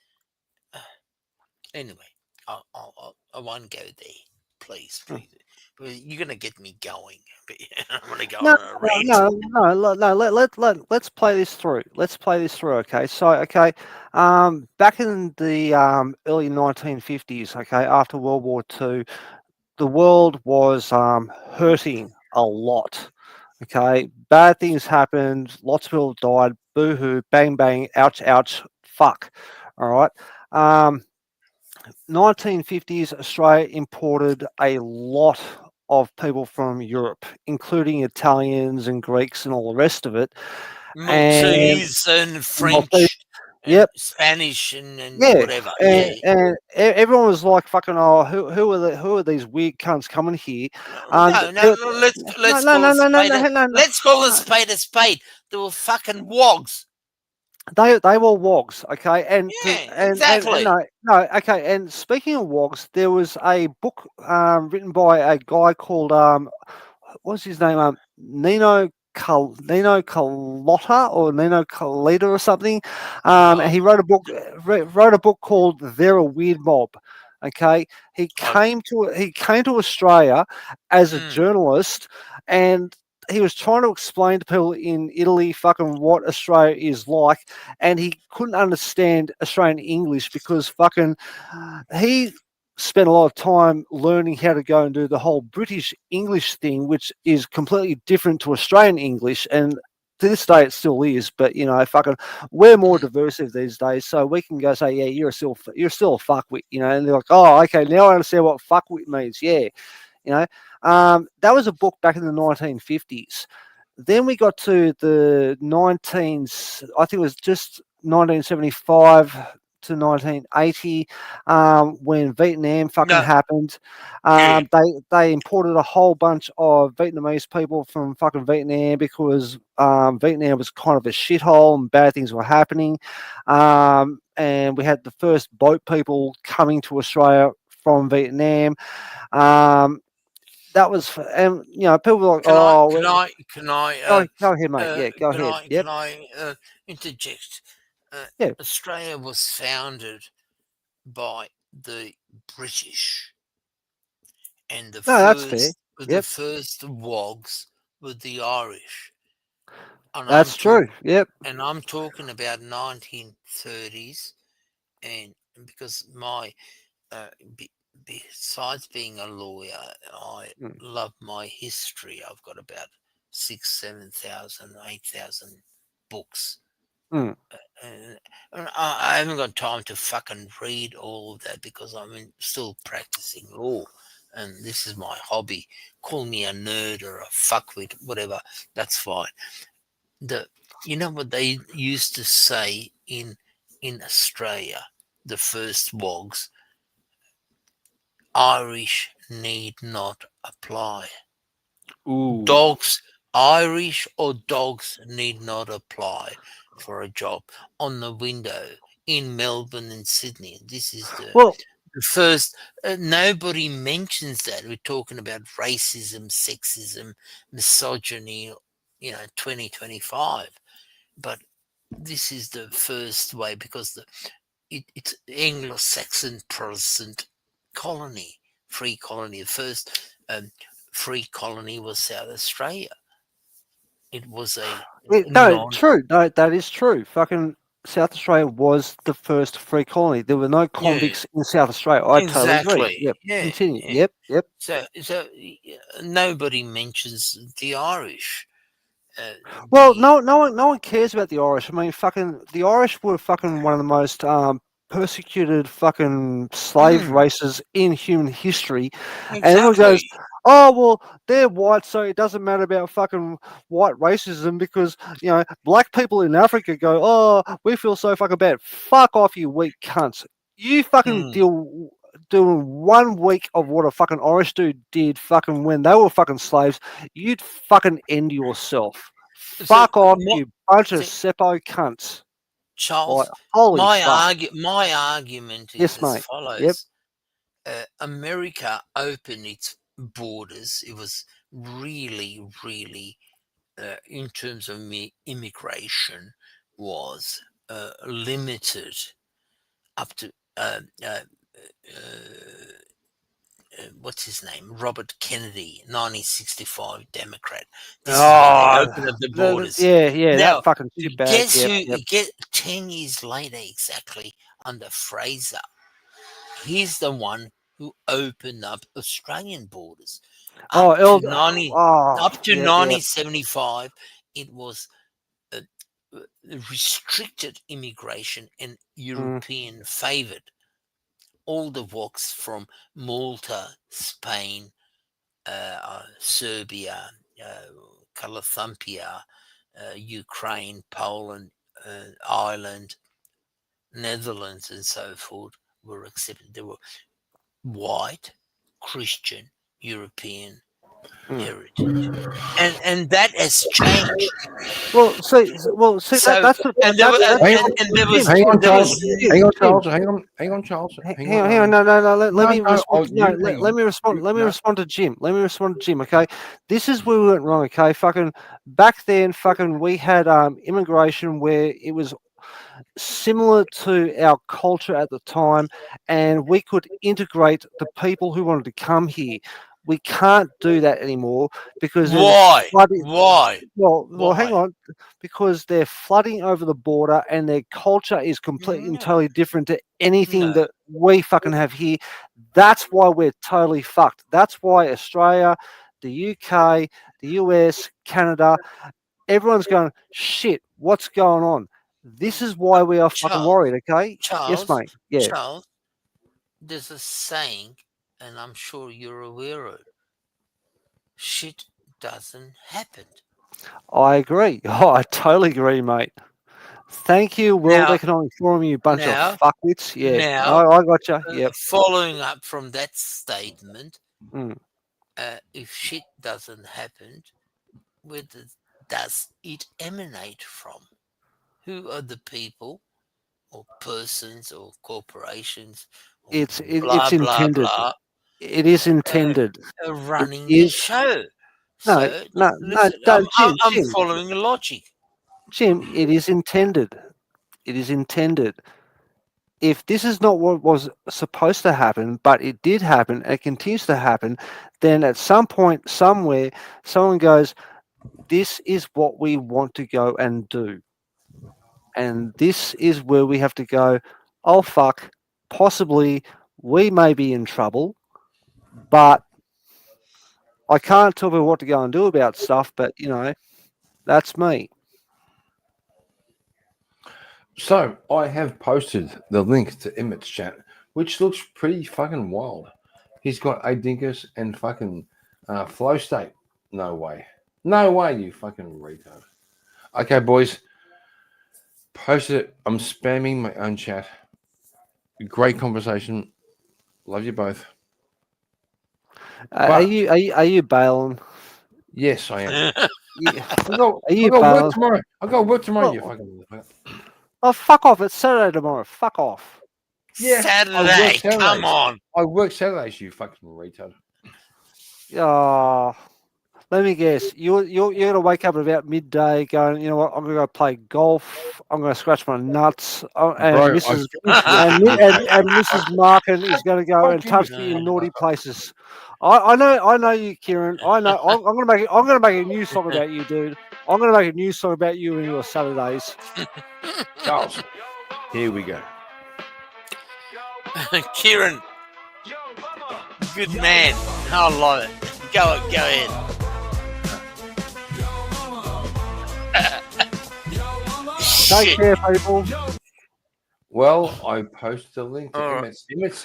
Anyway, I won't go there. Please. Well, you're gonna get me going. I'm gonna go on a rant. Let's play this through. Okay, so back in the early 1950s, okay, after World War II, the world was hurting a lot. Okay, bad things happened. Lots of people died. Boo hoo, bang bang, ouch ouch, fuck. All right. 1950s, Australia imported a lot of people from Europe, including Italians and Greeks and all the rest of it. Maltese and French. Yep. Spanish and Yeah, whatever. and everyone was like, "Fucking oh, who are these weird cunts coming here?" Let's call a spade a spade. They were fucking wogs. They were wogs, okay, and exactly. Okay. And speaking of wogs, there was a book written by a guy called what's his name? Nino Coletta or Nino Coletta or something. And he wrote a book called "They're a Weird Mob." Okay, he came to Australia as a journalist, and he was trying to explain to people in Italy fucking what Australia is like, and he couldn't understand Australian English because fucking he spent a lot of time learning how to go and do the whole British English thing, which is completely different to Australian English. And to this day, it still is. But you know, fucking, we're more diverse these days, so we can go say, yeah, you're still a fuckwit, you know. And they're like, oh, okay, now I understand what fuckwit means. Yeah, you know. That was a book back in the 1950s. Then we got to the I think it was just 1975 to 1980, when Vietnam fucking happened. They imported a whole bunch of Vietnamese people from fucking Vietnam because Vietnam was kind of a shithole and bad things were happening. And we had the first boat people coming to Australia from Vietnam. That was, and you know, people were like, can I? Go ahead, mate. Yeah, go ahead. Can I interject? Australia was founded by the British, and the that's fair. The first wogs were the Irish. And That's true. Yep. And I'm talking about 1930s, and because my besides being a lawyer, I love my history. I've got about 6,000, 7,000, 8,000 books. And I haven't got time to fucking read all of that because I'm still practicing law, and this is my hobby. Call me a nerd or a fuckwit, whatever. That's fine. You know what they used to say in Australia, the first wogs, Irish need not apply. Ooh. Irish or dogs need not apply for a job on the window in Melbourne and Sydney. This is the first. Nobody mentions that. We're talking about racism, sexism, misogyny, 2025. But this is the first way because it's Anglo-Saxon Protestant colony, free colony. The first free colony was South Australia. It was true. No, that is true. Fucking South Australia was the first free colony. There were no convicts in South Australia. I totally agree. Yep. Yeah. Continue. Yeah. Yep. So nobody mentions the Irish. Well, no one cares about the Irish. I mean, fucking the Irish were fucking one of the most persecuted fucking slave races in human history, and everyone goes, "Oh well, they're white, so it doesn't matter about fucking white racism because black people in Africa go, oh, we feel so fucking bad. Fuck off, you weak cunts. You fucking doing 1 week of what a fucking Irish dude did fucking when they were fucking slaves, you'd fucking end yourself. Fuck off, you bunch of seppo cunts." Charles, my argument is as follows. America opened its borders. It was really, really, in terms of immigration, was limited up to what's his name? Robert Kennedy, 1965 Democrat. This is when they opened up the borders. Yeah, now, that fucking shit bag. Guess who? Get 10 years later, exactly under Fraser. He's the one who opened up Australian borders. Up to 1975, it was restricted immigration and European favoured. All the walks from Malta, Spain, Serbia, Calathumphia, Ukraine, Poland, Ireland, Netherlands, and so forth were accepted. They were white, Christian, European heritage, and that has changed. Well, see, So, that's and there was, Hang on, Charles. Hang on, Charles. Hang on. No. Let me respond. Let me respond. Let me respond to Jim. Okay, this is where we went wrong. Okay, fucking back then, fucking we had immigration where it was similar to our culture at the time, and we could integrate the people who wanted to come here. We can't do that anymore because why? Well, hang on, because they're flooding over the border and their culture is completely and totally different to anything that we fucking have here. That's why we're totally fucked. That's why Australia, the UK, the US, Canada, everyone's going, shit, what's going on? This is why we are fucking worried, okay? Charles, yes, mate. Yeah. Charles, there's a saying, and I'm sure you're aware of it. Shit doesn't happen. I agree. Oh, I totally agree, mate. Thank you, World Economic Forum, you bunch of fuckwits. Yeah, now, I got you. Yep. Following up from that statement, if shit doesn't happen, where does it emanate from? Who are the people or persons or corporations? Or it's intended. Blah. It is intended. Running the show. No, I'm following the logic. Jim, it is intended. It is intended. If this is not what was supposed to happen, but it did happen, and it continues to happen, then at some point, somewhere, someone goes, this is what we want to go and do. And this is where we have to go, oh, fuck, possibly we may be in trouble, but I can't tell people what to go and do about stuff, but, that's me. So I have posted the link to Emmett's chat, which looks pretty fucking wild. He's got a dinkus and fucking flow state. No way. No way, you fucking retard. Okay, boys. Posted it. I'm spamming my own chat. Great conversation. Love you both. Are you bailing? Yes, I am. Are you bailing? I got work tomorrow. You fucking. Oh, fuck off! It's Saturday tomorrow. Fuck off. Yeah, Saturday. Come on. I work Saturdays. You fucking retard. Oh, let me guess. You're gonna wake up at about midday, going, you know what? I'm gonna go play golf. I'm gonna scratch my nuts, and Mrs. Markin is gonna go and touch me in naughty places. I know you, Kieran. I know. I'm gonna make a new song about you, dude. I'm gonna make a new song about you and your Saturdays. Charles, here we go. Kieran, good man. I love it. Go ahead. Take care, people. Well, I posted a link to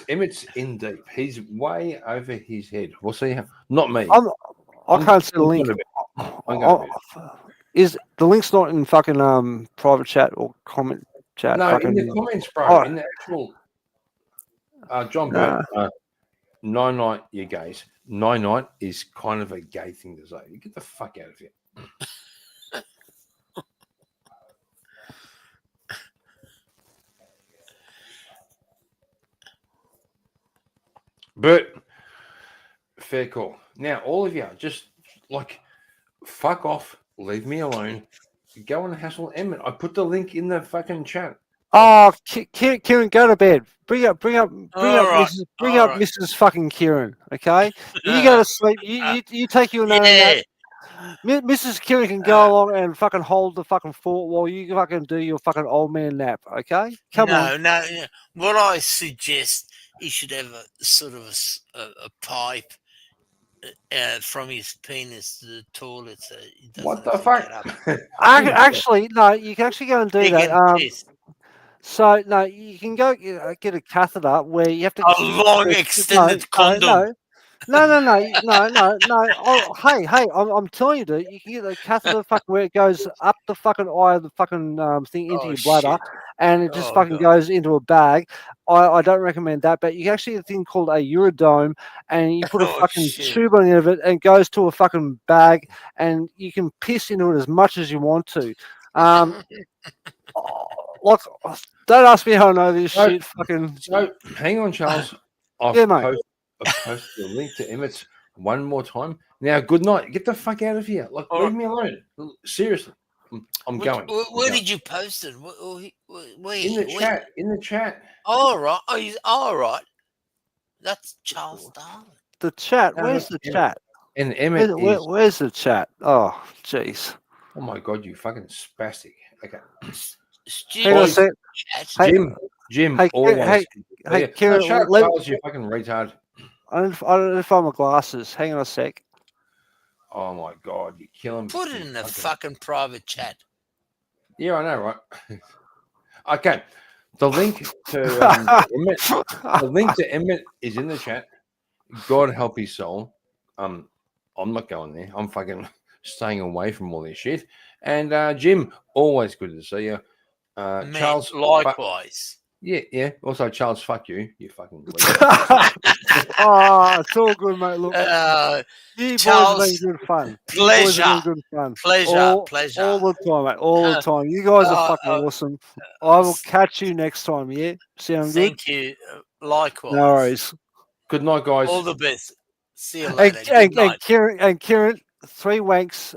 Emmett's in deep. He's way over his head. We'll see how. Not me. I can't see the link. Is the link's not in fucking private chat or comment chat? No, in the comments, bro. In the actual John Burt, Night, you gays. Night is kind of a gay thing to say. You get the fuck out of here. But fair call. Now, all of you, just like fuck off, leave me alone. Go and hassle Emmett. I put the link in the fucking chat. Oh, Kieran, go to bed. Bring up Mrs. fucking Kieran. Okay, you go to sleep. You take your nap. Mrs. Kieran can go along and fucking hold the fucking fort while you fucking do your fucking old man nap. Okay, come on. No. What I suggest, he should have a sort of a pipe from his penis to the toilet. So he doesn't what the fuck? Actually, no. You can actually go and do that. So no, you can go get a catheter where you have to. A long extended condom. No. Oh, hey, I'm telling you, dude. You can get a catheter fucking where it goes up the fucking eye of the fucking thing into your bladder, and it just fucking goes into a bag. I don't recommend that, but you can actually get a thing called a urodome, and you put a fucking tube on the end of it, and it goes to a fucking bag, and you can piss into it as much as you want to. Like, don't ask me how I know this shit. Fucking. So, hang on, Charles. I've posted a link to Emmett's one more time. Now, good night. Get the fuck out of here. Like, leave me alone. Seriously, I'm going. Where did you post it? Where? In the chat. All right. All right. That's Charles Darwin. The chat. Where's the chat? And Emmett where's the chat? Oh, jeez. Oh my god, you fucking spastic. Okay. Jim. Always. Hey, Kieran. You fucking retard. I don't find my glasses. Hang on a sec. Oh my god, you're killing me. Put it in the fucking private chat. Yeah, I know, right? Okay. The link to Emmett is in the chat. God help his soul. I'm not going there. I'm fucking staying away from all this shit. And Jim, always good to see you. Charles, likewise. Yeah. Also, Charles, fuck you. You fucking. Oh, it's all good, mate. Look, you Charles, boys have been good fun. Pleasure. Pleasure. All the time, mate. All the time. You guys are fucking awesome. I will catch you next time. Yeah. Sound good? Thank you. Likewise. No worries. Good night, guys. All the best. See you later. And Kieran, 3 wanks.